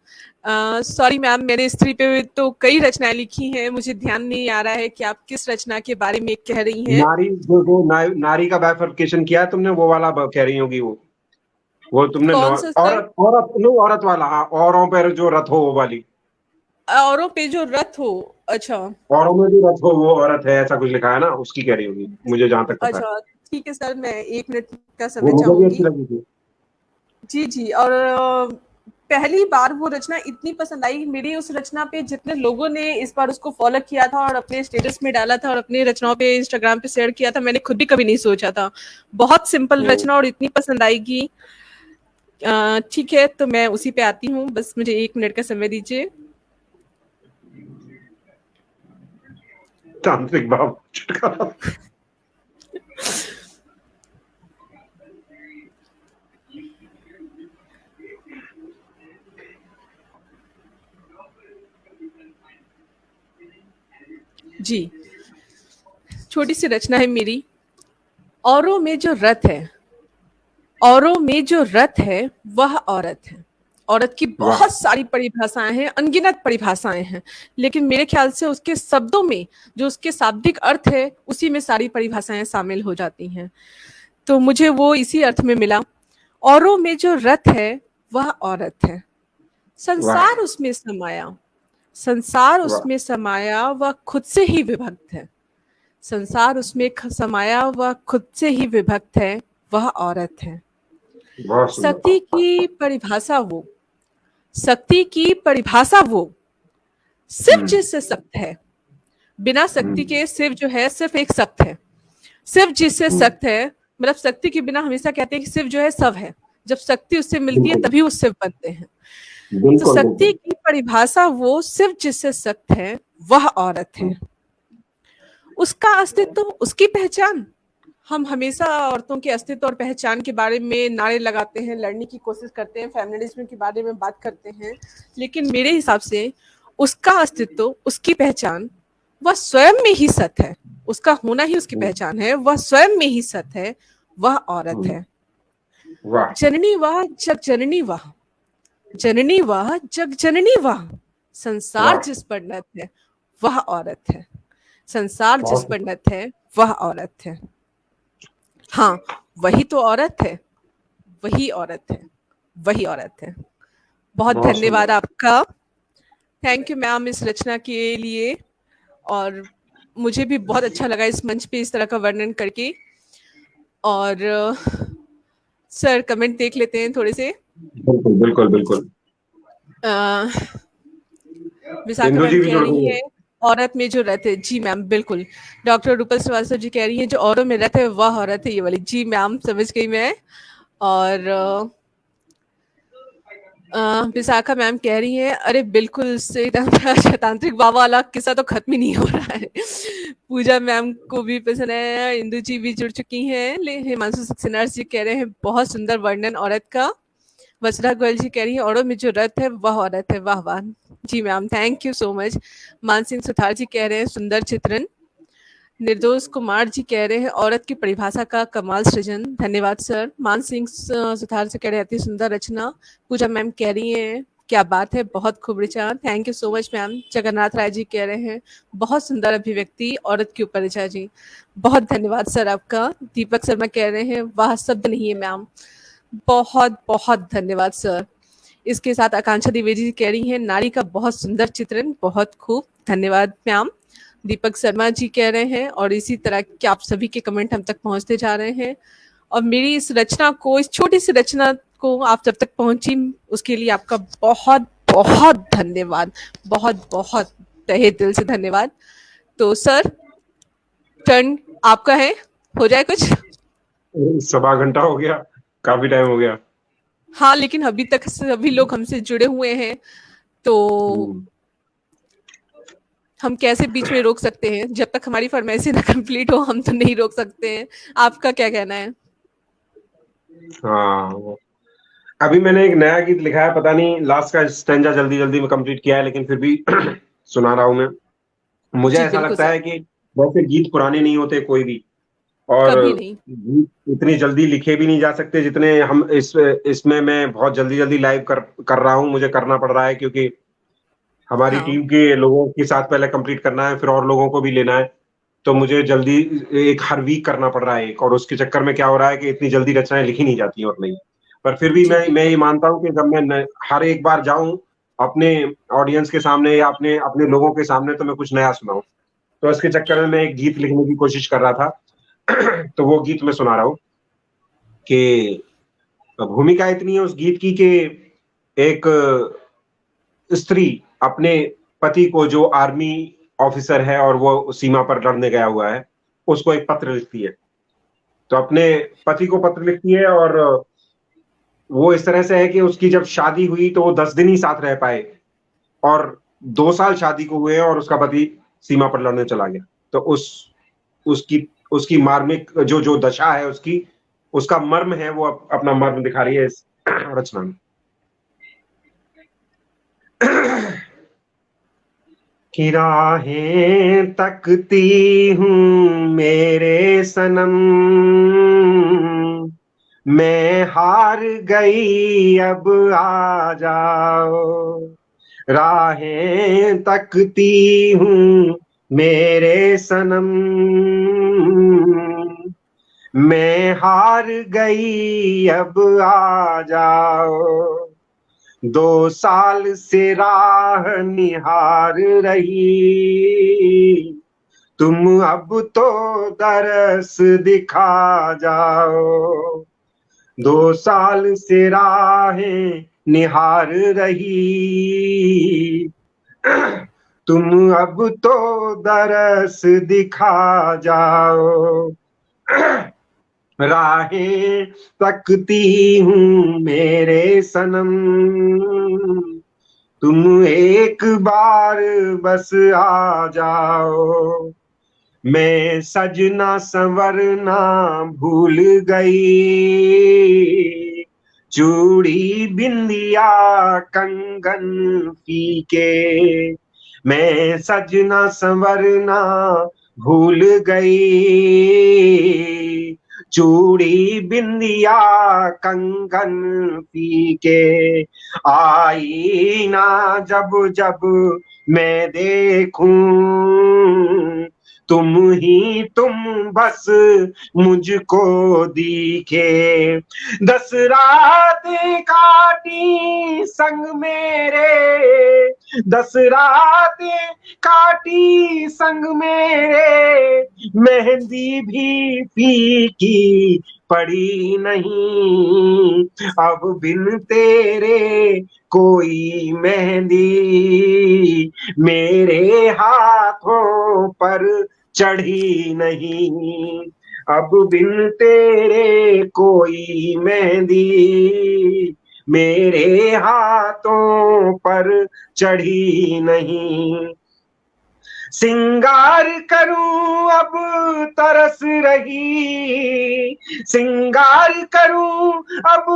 सॉरी मैम, मैंने स्त्री पे तो कई रचनाएं लिखी हैं, मुझे ध्यान नहीं आ रहा है कि आप किस रचना के बारे में कह रही हैं। नारी जो नारी का बाइफरकेशन किया है तुमने, वो वाला कह रही होगी वो तुमने कौन सा सर? औरत औरत नो औरत वाला, हाँ, औरों पर जो रथ हो वो वाली। औरों पे जो रथ हो, अच्छा औरों में जो रथ हो वो औरत है, ऐसा कुछ लिखा है ना, उसकी कह रही होगी, मुझे जहां तक पता है। अच्छा, ठीक है सर, मैं 1 मिनट का वो समय मुझे भी अच्छी चाहूंगी। लगी थी। जी जी। और पहली बार वो रचना इतनी पसंद आई मेरी, उस रचना पे जितने लोगों ने इस बार उसको फॉलो किया था और अपने स्टेटस में डाला था और अपने रचनाओं पे इंस्टाग्राम पे शेयर किया था, मैंने खुद भी कभी नहीं सोचा था। बहुत सिंपल रचना और इतनी पसंद आएगी। ठीक है, तो मैं उसी पे आती हूँ, बस मुझे 1 मिनट का समय दीजिए। तांत्रिक भाव छुटकारा। जी, छोटी सी रचना है मेरी। औरों में जो रथ है, औरों में जो रथ है वह औरत है, औरत की बहुत सारी परिभाषाएं हैं, अनगिनत परिभाषाएं हैं, लेकिन मेरे ख्याल से उसके शब्दों में जो उसके शाब्दिक अर्थ है उसी में सारी परिभाषाएं शामिल हो जाती हैं। तो मुझे वो इसी अर्थ में मिला। औरों में जो रथ है वह औरत है, संसार उसमें समाया, संसार उसमें समाया वह खुद से ही विभक्त है, संसार उसमें समाया वह खुद से ही विभक्त है, वह औरत है। शक्ति की परिभाषा वो, शक्ति की परिभाषा वो, शिव जिससे सख्त है, बिना शक्ति के शिव जो है सिर्फ एक सख्त है, शिव जिससे सख्त है, मतलब शक्ति के बिना हमेशा कहते हैं कि शिव जो है सब है, जब शक्ति उससे मिलती है तभी वो शिव बनते हैं। तो शक्ति की परिभाषा वो, शिव जिससे सख्त है, वह औरत है। उसका अस्तित्व, उसकी पहचान। हम हमेशा औरतों के अस्तित्व और पहचान के बारे में नारे लगाते हैं, लड़ने की कोशिश करते हैं, फेमिनिज्म के बारे में बात करते हैं, लेकिन मेरे हिसाब से उसका अस्तित्व, उसकी पहचान वह स्वयं में ही सत्य है, उसका होना ही उसकी पहचान है, वह स्वयं में ही सत्य है, वह औरत है। जननी वाह जग जननी वाह, जननी वाह जग जननी वाह, संसार जिस पर नत है वह औरत है, संसार जिस पर नत है वह औरत है। हाँ, वही तो औरत है, वही औरत है, वही औरत है। बहुत धन्यवाद आपका, थैंक यू मैम इस रचना के लिए, और मुझे भी बहुत अच्छा लगा इस मंच पे इस तरह का वर्णन करके। और सर कमेंट देख लेते हैं थोड़े से। बिल्कुल बिल्कुल बिल्कुल। विशाखा मैम कह रही है औरत में जो रथ है, जी मैम बिल्कुल। डॉक्टर रूपल श्रीवास्तव जी कह रही है जो औरों में रथ है वह औरत है, ये वाली, जी मैम समझ गई मैं। और विशाखा मैम कह रही है अरे बिल्कुल से तांत्रिक बाबा वाला किस्सा तो खत्म ही नहीं हो रहा है। पूजा मैम को भी पसंद है, इंदु जी भी जुड़ चुकी हैं, हिमांशु सक्सेना जी कह रहे हैं बहुत सुंदर वर्णन औरत का। वसुधा गोयल जी कह रही है औरों में जो रथ है वह औरत है, वाह वाह, जी ma'am thank you so much. Man Singh Suthar जी कह रहे हैं सुंदर चित्रण। निर्दोष कुमार जी कह रहे हैं औरत की परिभाषा का कमाल सृजन, धन्यवाद सर। मान सिंह सुथार से कह रहे हैं अति सुंदर रचना। पूजा मैम कह रही हैं क्या बात है, बहुत खूब Richa, thank you so much ma'am. Jagannath Rai ji कह रहे हैं बहुत सुंदर अभिव्यक्ति औरत के ऊपर ऋचा जी, बहुत धन्यवाद सर आपका। दीपक शर्मा कह रहे हैं वाह शब्द नहीं है मैम, बहुत बहुत धन्यवाद सर। इसके साथ आकांक्षा द्विवेदी जी कह रही हैं नारी का बहुत सुंदर चित्रण, बहुत खूब, धन्यवाद मैम। दीपक शर्मा जी कह रहे हैं और इसी तरह के आप सभी के कमेंट हम तक पहुंचते जा रहे हैं। और मेरी इस रचना को, इस छोटी सी रचना को आप जब तक पहुंची उसके लिए आपका बहुत बहुत धन्यवाद, बहुत बहुत तहे दिल से धन्यवाद। तो सर टर्न आपका है, हो जाए कुछ। सवा घंटा हो गया, काफी टाइम हो गया। हाँ लेकिन अभी तक सभी लोग हमसे जुड़े हुए हैं तो हम कैसे बीच में रोक सकते हैं, जब तक हमारी फरमाइशी ना कंप्लीट हो हम तो नहीं रोक सकते हैं। आपका क्या कहना है? हाँ, अभी मैंने एक नया गीत लिखा है, पता नहीं लास्ट का स्टैंजा जल्दी जल्दी में कंप्लीट किया है, लेकिन फिर भी सुना रहा हूं मैं। मुझे ऐसा लगता है कि वैसे गीत पुराने नहीं होते कोई भी, और गीत इतनी जल्दी लिखे भी नहीं जा सकते जितने हम इसमें मैं बहुत जल्दी जल्दी लाइव कर रहा हूँ, मुझे करना पड़ रहा है क्योंकि हमारी टीम के लोगों के साथ पहले कंप्लीट करना है, फिर और लोगों को भी लेना है, तो मुझे जल्दी एक हर वीक करना पड़ रहा है एक, और उसके चक्कर में क्या हो रहा है कि इतनी जल्दी रचनाएं लिखी नहीं जाती और नहीं। पर फिर भी मैं ये मानता हूँ कि जब मैं हर एक बार जाऊं अपने ऑडियंस के सामने या अपने अपने लोगों के सामने तो मैं कुछ नया सुनाऊं, तो इसके चक्कर में मैं एक गीत लिखने की कोशिश कर रहा था। तो वो गीत मैं सुना रहा हूँ कि भूमिका इतनी है उस गीत की कि एक स्त्री अपने पति को, जो आर्मी ऑफिसर है और वो सीमा पर लड़ने गया हुआ है, उसको एक पत्र लिखती है। तो अपने पति को पत्र लिखती है, और वो इस तरह से है कि उसकी जब शादी हुई तो वो 10 दिन ही साथ रह पाए, और 2 साल शादी को हुए और उसका पति सीमा पर लड़ने चला गया। तो उसकी उसकी मार्मिक जो जो दशा है उसकी, उसका मर्म है, वो अपना मर्म दिखा रही है इस रचना में। कि राहें तकती हूँ मेरे सनम, मैं हार गई अब आ जाओ, राहें तकती हूँ मेरे सनम, मैं हार गई अब आ जाओ, 2 साल से राह निहार रही, तुम अब तो दरस दिखा जाओ, 2 साल से राहें निहार रही, तुम अब तो दरस दिखा जाओ, राहें तकती हूँ मेरे सनम, तुम एक बार बस आ जाओ, मैं सजना संवरना भूल गई, चूड़ी बिंदिया कंगन फीके, मैं सजना संवरना भूल गई, चूड़ी बिंदिया कंगन फीके, आई ना जब जब मैं देखूं, तुम ही तुम बस मुझको दिखे, 10 रातें काटी संग मेरे, 10 रातें काटी संग मेरे, मेहंदी भी फीकी पड़ी नहीं, अब बिन तेरे कोई मेहंदी मेरे हाथों पर चढ़ी नहीं, अब बिन तेरे कोई मेहंदी मेरे हाथों पर चढ़ी नहीं, सिंगार करूं अब तरस रही, सिंगार करूं अब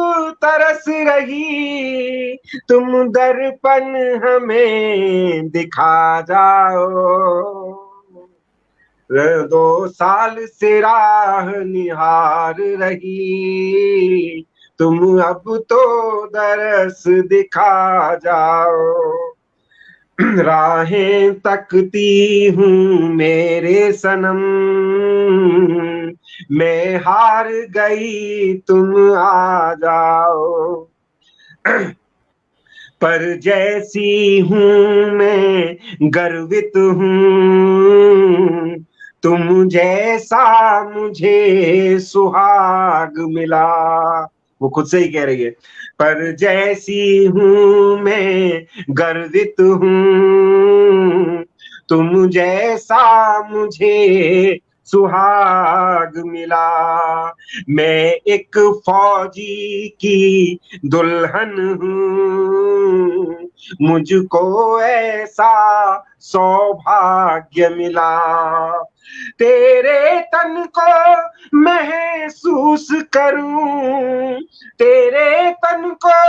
तरस रही, तुम दर्पण हमें दिखा जाओ, 2 साल से राह निहार रही, तुम अब तो दरस दिखा जाओ, राहें तकती हूँ मेरे सनम, मैं हार गई तुम आ जाओ, पर जैसी हूँ मैं गर्वित हूँ, तुम जैसा मुझे सुहाग मिला, वो खुद से ही कह रही है, पर जैसी हूँ मैं गर्वित हूँ, तुम जैसा मुझे सुहाग मिला, मैं एक फौजी की दुल्हन हूँ, मुझको ऐसा सौभाग्य मिला, तेरे तन को महसूस करूं, तेरे तन को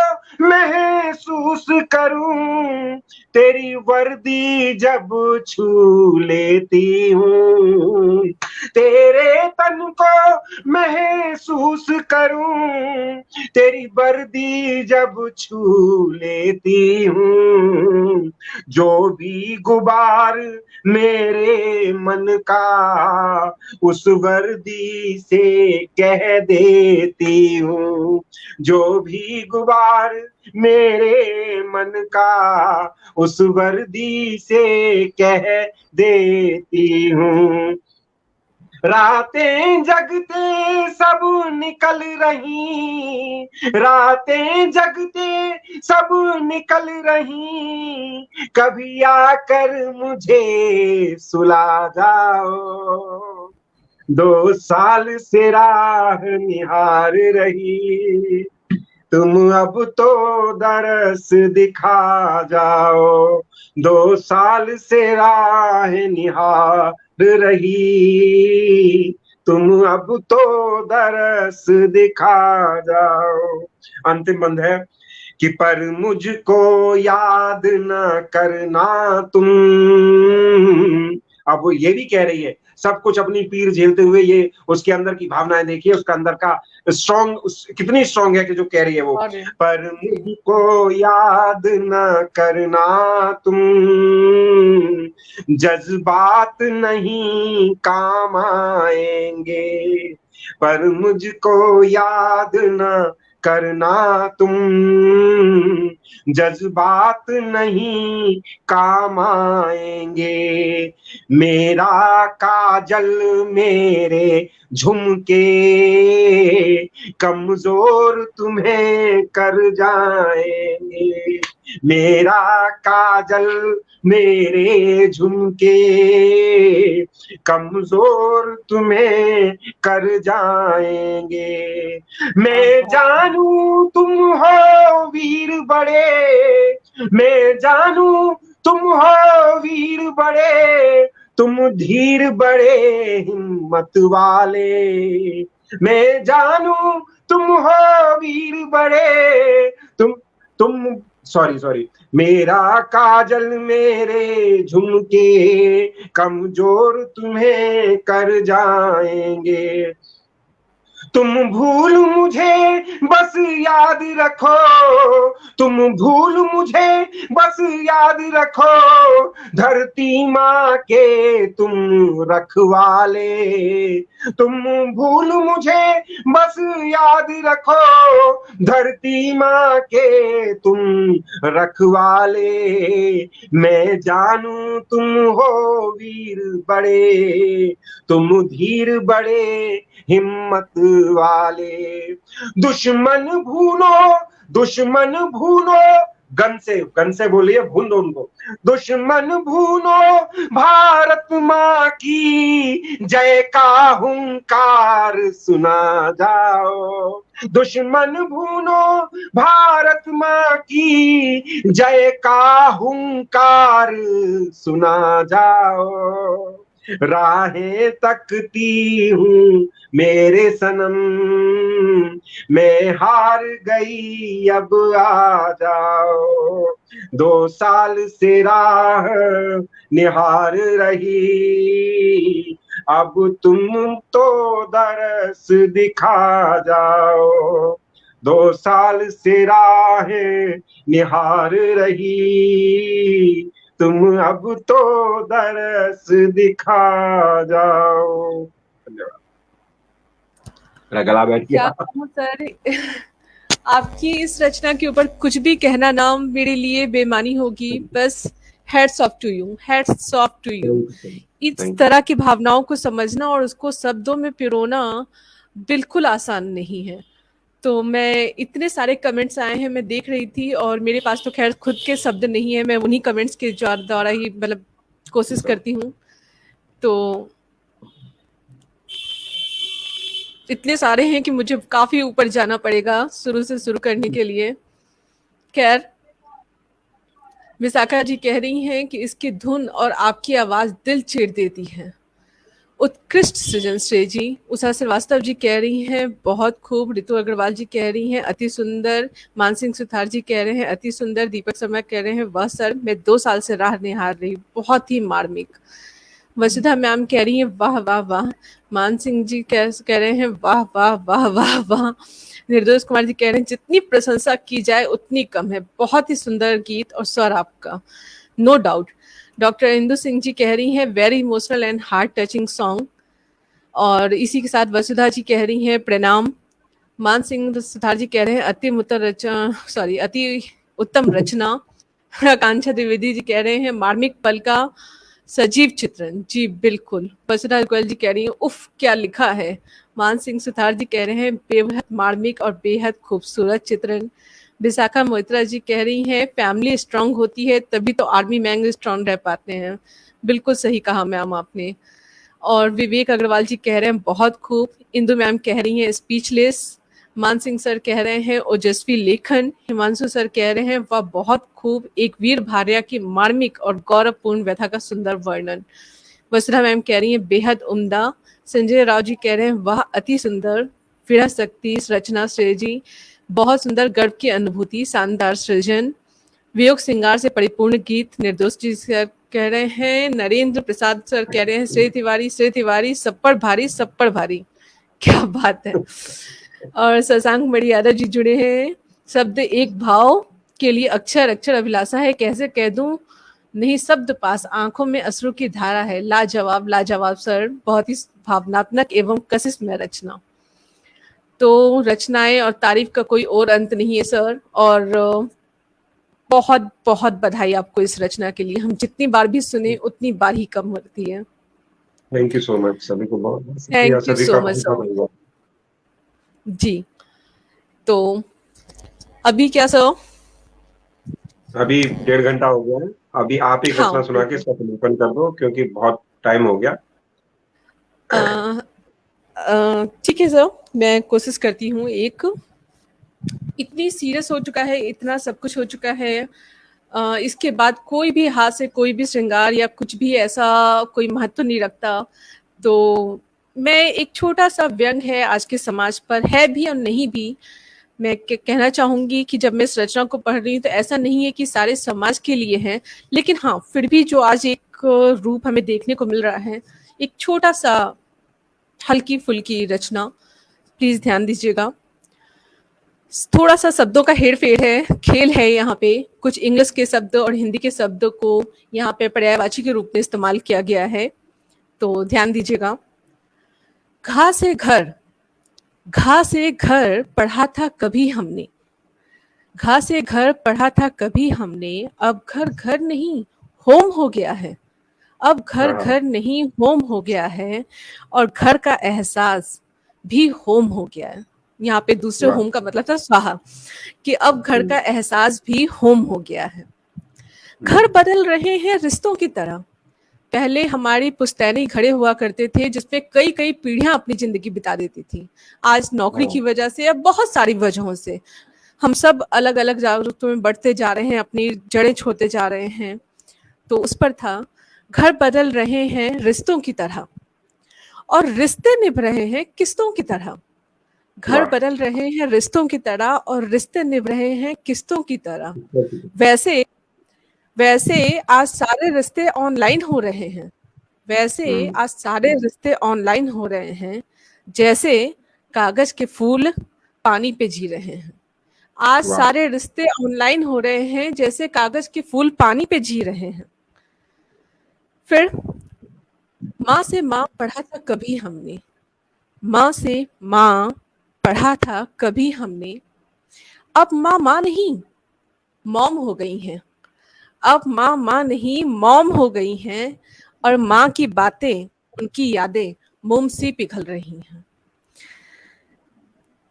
महसूस करूं, तेरी वर्दी जब छू लेती हूँ, तेरे तन को महसूस करूं, तेरी वर्दी जब छू लेती हूँ, जो भी गुबार मेरे मन का उस वर्दी से कह देती हूँ, जो भी गुबार मेरे मन का उस वर्दी से कह देती हूँ, रातें जगते सब निकल रही, रातें जगते सब निकल रही, कभी आकर मुझे सुला जाओ, 2 साल से राह निहार रही, तुम अब तो दरस दिखा जाओ, 2 साल से राह निहार रही, तुम अब तो दरस दिखा जाओ। अंतिम बंद है कि पर मुझको याद न करना तुम, अब वो ये भी कह रही है, सब कुछ अपनी पीर झेलते हुए, ये उसके अंदर की भावनाएं देखिए, उसका अंदर का स्ट्रॉन्ग कितनी स्ट्रॉन्ग है कि जो कह रही है वो, पर मुझको याद न करना तुम, जज्बात नहीं काम आएंगे, पर मुझको याद न करना तुम, जज्बात नहीं काम आएंगे, मेरा काजल मेरे झुमके कमजोर तुम्हें कर जाएंगे, मेरा काजल मेरे झुमके कमजोर तुम्हें कर जाएंगे, मैं जानू तुम हो वीर बड़े, मैं जानू तुम हो वीर बड़े, तुम धीर बड़े हिम्मत वाले, मैं जानू तुम हो वीर बड़े, तुम सॉरी मेरा काजल मेरे झुमके कमजोर तुम्हें कर जाएंगे, तुम भूल मुझे बस याद रखो, तुम भूल मुझे बस याद रखो, धरती माँ के तुम रखवाले, तुम भूल मुझे बस याद रखो, धरती माँ के तुम रखवाले, मैं जानू तुम हो वीर बड़े, तुम धीर बड़े हिम्मत वाले, दुश्मन भूनो, गन से बोलिए, भून दो उनको, दुश्मन भूनो भारत माँ की जय का हुंकार सुना जाओ, दुश्मन भूनो भारत माँ की जय का हुंकार सुना जाओ, राहें तकती हूँ मेरे सनम, मैं हार गई अब आ जाओ, 2 साल से राह निहार रही, अब तुम तो दरस दिखा जाओ, 2 साल से राह निहार रही, तुम अब तो दरस दिखा जाओ। धन्यवाद। मेरा गला बैठ क्या गया। कहूं सर, आपकी इस रचना के ऊपर कुछ भी कहना ना मेरे लिए बेमानी होगी, बस hats off to you, hats off to you. इस तरह की भावनाओं को समझना और उसको शब्दों में पिरोना बिल्कुल आसान नहीं है। तो मैं, इतने सारे कमेंट्स आए हैं, मैं देख रही थी, और मेरे पास तो खैर खुद के शब्द नहीं है, मैं उन्हीं कमेंट्स के द्वारा ही मतलब कोशिश करती हूँ। तो इतने सारे हैं कि मुझे काफी ऊपर जाना पड़ेगा शुरू से शुरू करने के लिए। खैर, विशाखा जी कह रही हैं कि इसकी धुन और आपकी आवाज दिल चीर देती है, उत्कृष्ट सृजन श्रेय जी। उषा श्रीवास्तव जी कह रही हैं बहुत खूब, ऋतु अग्रवाल जी कह रही हैं अति सुंदर, मानसिंह सुथार जी कह रहे हैं अति सुंदर, दीपक शर्मा कह रहे हैं वाह सर, मैं 2 साल से राह निहार रही, बहुत ही मार्मिक। वसुधा मैम कह रही हैं वाह वाह वाह, मान सिंह जी कह रहे हैं वाह वाह वाह वाह वाह, निर्दोष कुमार जी कह रहे हैं जितनी प्रशंसा की जाए उतनी कम है, बहुत ही सुंदर गीत और स्वर आपका, no doubt. Doctor Indu Singh ji कह रही हैं very emotional and heart touching song, और इसी के साथ वसुधा जी कह रही हैं प्रणाम। मान सिंह सुथार जी कह रहे हैं अति उत्तम रचना। आकांक्षा द्विवेदी जी कह रहे हैं मार्मिक पल का सजीव चित्रण, जी बिल्कुल। वसुधा गोयल जी कह रही हैं उफ क्या लिखा है। मान सिंह सुथार जी कह रहे हैं बेहद मार्मिक और बेहद खूबसूरत चित्रण। विशाखा मोइत्रा जी कह रही हैं फैमिली स्ट्रांग होती है तभी तो आर्मी मैन स्ट्रांग रह पाते हैं, बिल्कुल सही कहा मैम आपने। और विवेक अग्रवाल जी कह रहे हैं बहुत खूब। इंदु मैम कह रही हैं स्पीचलेस। मान सिंह सर कह रहे हैं ओजस्वी लेखन। हिमांशु सर कह रहे हैं वह बहुत खूब, एक वीर भार्या की मार्मिक और गौरवपूर्ण व्यथा का सुंदर वर्णन। वसुधा मैम कह रही हैं बेहद उम्दा। संजय राव जी कह रहे हैं वह अति सुंदर, विरह शक्ति रचना श्रेय जी, बहुत सुंदर, गर्व की अनुभूति, शानदार सृजन, वियोग श्रृंगार से परिपूर्ण गीत। निर्दोष जी सर कह रहे हैं नरेंद्र प्रसाद सर कह रहे हैं श्रेय तिवारी सब पर भारी। क्या बात है। और शशांक मणि यादव जी जुड़े हैं, शब्द एक भाव के लिए अक्षर अक्षर अभिलाषा है, कैसे कह दूं नहीं शब्द पास, आंखों में अश्रु की धारा है। लाजवाब लाजवाब सर, बहुत ही भावनात्मक एवं कशिश में रचना। तो रचनाएं और तारीफ का कोई और अंत नहीं है सर, और बहुत बहुत बधाई आपको इस रचना के लिए। हम जितनी बार भी सुने उतनी बार ही कम होती है। थैंक यू सो मच, सभी को बहुत thank you so much sir. जी, तो अभी क्या सर? अभी 1.5 घंटा हो गया है। अभी आप एक रचना सुना के इसका समापन कर दो, क्योंकि बहुत टाइम हो गया। ठीक है सर, मैं कोशिश करती हूँ। एक इतनी सीरियस हो चुका है, इतना सब कुछ हो चुका है, इसके बाद कोई भी हाथ से कोई भी श्रृंगार या कुछ भी ऐसा कोई महत्व नहीं रखता। तो मैं एक छोटा सा व्यंग है आज के समाज पर, है भी और नहीं भी। मैं कहना चाहूंगी कि जब मैं इस रचना को पढ़ रही हूँ तो ऐसा नहीं है कि सारे समाज के लिए है, लेकिन हाँ फिर भी जो आज एक रूप हमें देखने को मिल रहा है, एक छोटा सा हल्की फुल्की रचना, प्लीज ध्यान दीजिएगा। थोड़ा सा शब्दों का हेर फेर है, खेल है यहाँ पे। कुछ इंग्लिश के शब्द और हिंदी के शब्दों को यहाँ पे पर्यायवाची के रूप में इस्तेमाल किया गया है, तो ध्यान दीजिएगा। घा से घर पढ़ा था कभी हमने, घा से घर पढ़ा था कभी हमने, अब घर घर नहीं होम हो गया है, अब घर घर नहीं होम हो गया है, और घर का एहसास भी होम हो गया है। यहाँ पे दूसरे होम का मतलब था स्वाहा, कि अब घर का एहसास भी होम हो गया है। घर बदल रहे हैं रिश्तों की तरह। पहले हमारी पुश्तैनी घड़े हुआ करते थे जिसपे कई कई पीढ़ियां अपनी जिंदगी बिता देती थी। आज नौकरी की वजह से या बहुत सारी वजहों से हम सब अलग अलग जागरूकता में बढ़ते जा रहे हैं, अपनी जड़ें छोड़ते जा रहे हैं। तो उस पर था, घर बदल रहे हैं रिश्तों की तरह और रिश्ते निभ रहे हैं किस्तों की तरह। घर बदल रहे हैं रिश्तों की तरह और रिश्ते निभ रहे हैं किस्तों की तरह। वैसे आज सारे रिश्ते ऑनलाइन हो रहे हैं, वैसे आज सारे रिश्ते ऑनलाइन हो रहे हैं, जैसे कागज के फूल पानी पे जी रहे हैं। आज सारे रिश्ते ऑनलाइन हो रहे हैं, जैसे कागज के फूल पानी पे जी रहे हैं। फिर माँ से माँ पढ़ा था कभी हमने, माँ से माँ पढ़ा था कभी हमने, अब माँ माँ नहीं मॉम हो गई हैं, अब माँ माँ नहीं मॉम हो गई हैं, और माँ की बातें उनकी यादें मोम सी पिघल रही हैं।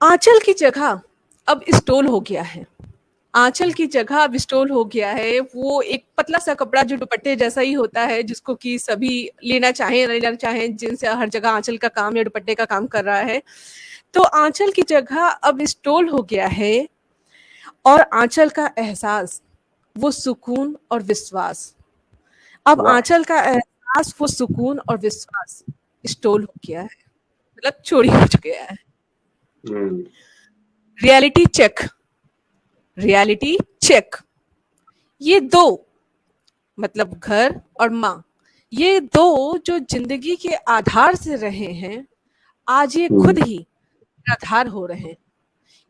आंचल की जगह अब स्टोल हो गया है, आंचल की जगह अब स्टोल हो गया है। वो एक पतला सा कपड़ा जो दुपट्टे जैसा ही होता है, जिसको कि सभी लेना चाहें लेना चाहें, जिनसे हर जगह आंचल का काम या दुपट्टे का काम कर रहा है। तो आंचल की जगह अब स्टोल हो गया है, और आंचल का एहसास वो सुकून और विश्वास, अब आंचल का एहसास वो सुकून और विश्वास स्टोल हो गया है, मतलब चोरी हो गया है। रियलिटी चेक, रियलिटी चेक, ये दो मतलब घर और माँ, ये दो जो जिंदगी के आधार से रहे हैं, आज ये खुद ही निराधार हो रहे हैं।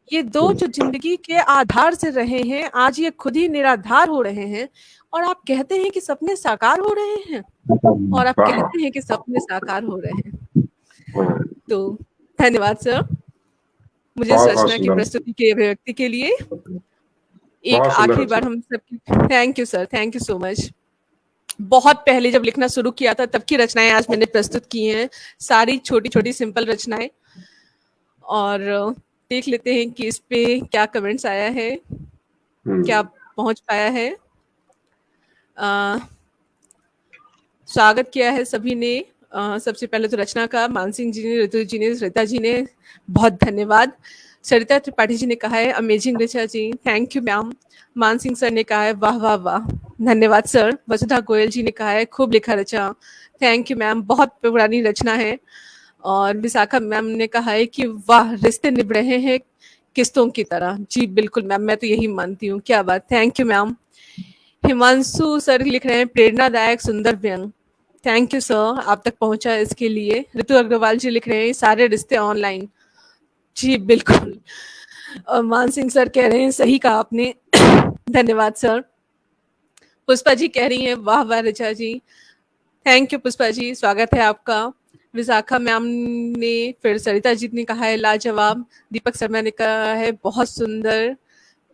ये दो जो जिंदगी के आधार से रहे हैं, आज ये खुद ही निराधार हो रहे हैं। और आप कहते हैं कि सपने साकार हो रहे हैं, और आप कहते हैं कि सपने साकार हो रहे हैं। तो धन्यवाद सर, मुझे इस रचना की प्रस्तुति की अभिव्यक्ति के लिए। एक आखिरी बार हम सबकी thank you sir, thank you so much. बहुत पहले जब लिखना शुरू किया था तब की रचनाएं आज मैंने प्रस्तुत की हैं, सारी छोटी छोटी सिंपल रचनाएं। और देख लेते हैं कि इस पे क्या कमेंट्स आया है, क्या पहुंच पाया है। स्वागत किया है सभी ने। सबसे पहले तो रचना का मानसिंह जी ने, ऋतु जी ने, श्वेता जी ने, बहुत धन्यवाद। सरिता त्रिपाठी जी ने कहा है amazing Richa ji, thank you ma'am. Mansingh sir ने कहा है वाह वाह वाह, धन्यवाद सर। वसुधा गोयल जी ने कहा है खूब लिखा रचा, थैंक यू मैम, बहुत पुरानी रचना है। और विशाखा मैम ने कहा है कि वाह रिश्ते निभ रहे हैं किस्तों की तरह। जी बिल्कुल मैम, मैं तो यही मानती हूँ, क्या बात, thank you ma'am. Himanshu sir लिख रहे हैं प्रेरणादायक सुंदर व्यंग। थैंक यू सर, आप तक पहुंचा इसके लिए। ऋतु अग्रवाल जी लिख रहे हैं सारे रिश्ते ऑनलाइन। जी बिल्कुल। और मान सिंह सर कह रहे हैं सही कहा आपने। धन्यवाद सर। पुष्पा जी कह रही हैं वाह वाह ऋचा जी। थैंक यू पुष्पा जी, स्वागत है आपका। विशाखा मैम ने, फिर सरिता जी ने कहा है लाजवाब। दीपक शर्मा ने कहा है बहुत सुंदर।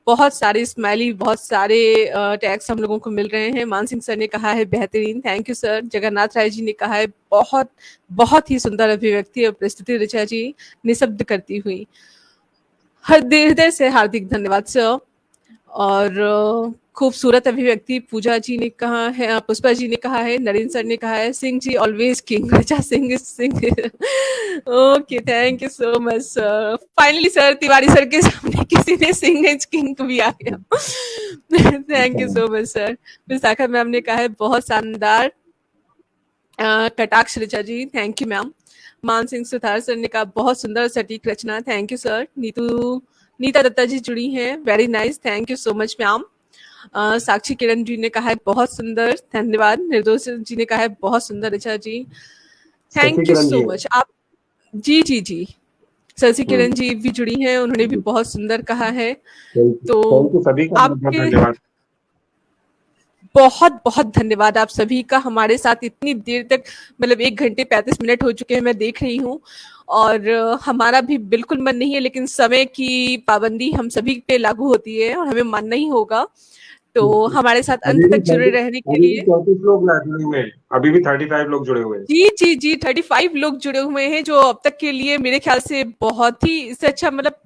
बहुत सारे स्माइली, बहुत सारे टैग्स हम लोगों को मिल रहे हैं। मानसिंह सर ने कहा है बेहतरीन, thank you sir. Jagannath Rai जी ने कहा है बहुत बहुत ही सुंदर अभिव्यक्ति और प्रस्तुति ऋचा जी, निशब्द करती हुई। हृदय से हार्दिक धन्यवाद सर। और खूबसूरत अभिव्यक्ति पूजा जी ने कहा है, पुष्पा जी ने कहा है, नरेंद्र सर ने कहा है Singh ji always king, Richa Singh Singh. Okay, thank you so much sir. Finally sir Tiwari sir के सामने किसी ने सिंह इज किंग भी आ गया। Thank you so much sir. Vishakha ma'am ने कहा है बहुत शानदार कटाक्ष Richa ji, thank you ma'am. Man Singh Suthar sir ने कहा बहुत सुंदर सटीक रचना, thank you sir. Nita Datta ji जुड़ी हैं, very nice, thank you so much ma'am. Sakshi Kiran ji ने कहा है बहुत सुंदर, धन्यवाद। निर्दोष जी ने कहा है बहुत सुंदर Richa ji, thank you so much. आप जी जी जी, शशि किरण जी भी जुड़ी हैं, उन्होंने भी बहुत सुंदर कहा है। तो सभी का आपके धन्यवाद। बहुत बहुत धन्यवाद आप सभी का, हमारे साथ इतनी देर तक, मतलब 1 घंटे 35 मिनट हो चुके हैं, मैं देख रही हूँ। और हमारा भी बिल्कुल मन नहीं है, लेकिन समय की पाबंदी हम सभी पे लागू होती है और हमें मानना ही होगा। तो हमारे साथ अंत तक जुड़े रहने के लिए 34 लोग जुड़े हुए हैं, अभी भी 35 लोग जुड़े हुए हैं। जी जी जी, 35 लोग जुड़े हुए हैं, जो अब तक के लिए मेरे ख्याल से बहुत ही, इससे अच्छा, मतलब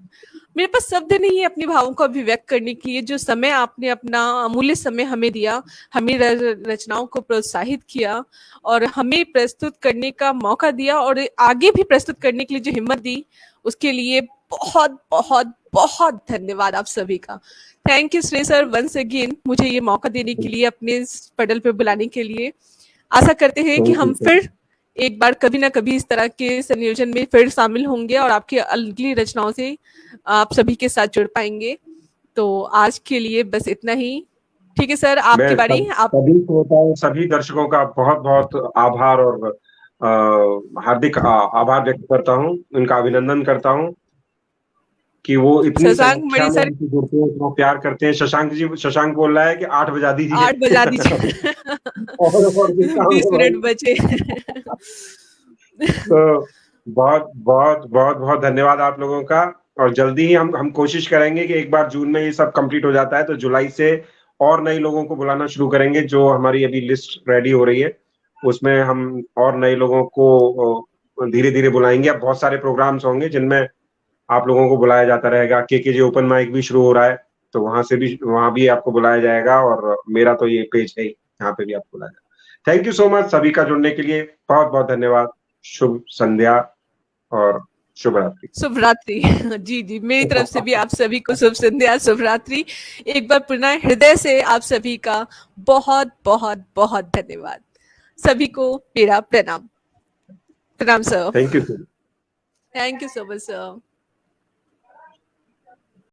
मेरे पास शब्द नहीं है अपने भावों को अभिव्यक्त करने के लिए। जो समय आपने, अपना अमूल्य समय हमें दिया, हमें रचनाओं को प्रोत्साहित किया और हमें प्रस्तुत करने का मौका दिया और आगे भी प्रस्तुत करने के लिए जो हिम्मत दी, उसके लिए बहुत बहुत बहुत धन्यवाद आप सभी का। थैंक यू श्रेय सर वंस अगेन, मुझे ये मौका देने के लिए, अपने इस पडल पे बुलाने के लिए। आशा करते हैं कि हम फिर एक बार कभी ना कभी इस तरह के संयोजन में फिर शामिल होंगे और आपकी अगली रचनाओं से आप सभी के साथ जुड़ पाएंगे। तो आज के लिए बस इतना ही। ठीक है सर, आपकी बारी। आप सभी श्रोताओं, सभी दर्शकों का बहुत बहुत आभार और हार्दिक आभार व्यक्त करता हूँ, उनका अभिनंदन करता हूँ कि वो इतनी शशांक संख्या मणि में सर हमसे जुड़ते हैं, इतना प्यार करते हैं। शशांक बोल रहा है कि 8 बजा दीजिए। 8 बजा दीजिए। और 20 मिनट बचे। तो बहुत बहुत बहुत बहुत धन्यवाद आप लोगों का। और जल्दी ही हम कोशिश करेंगे कि एक बार जून में ये सब कंप्लीट हो जाता है तो जुलाई से और नए लोगों को बुलाना शुरू करेंगे। जो हमारी अभी लिस्ट रेडी हो रही है उसमें हम और नए लोगों को धीरे धीरे बुलाएंगे। अब बहुत सारे प्रोग्राम्स होंगे जिनमें आप लोगों को बुलाया जाता रहेगा। के ओपन माइक भी शुरू हो रहा है, तो वहां भी आपको बुलाया जाएगा। और मेरा तो ये पेज है, यहाँ पे भी आपको बुलाया जाएगा। थैंक यू सो मच सभी का जुड़ने के लिए, बहुत बहुत धन्यवाद। शुभ संध्या और शुभ रात्रि। शुभ रात्रि। जी जी, मेरी तरफ से भी आप सभी को शुभ संध्या, शुभ रात्रि। एक बार पुनः हृदय से आप सभी का बहुत बहुत बहुत धन्यवाद। सभी को मेरा प्रणाम। प्रणाम sir. Thank you thank you so much sir.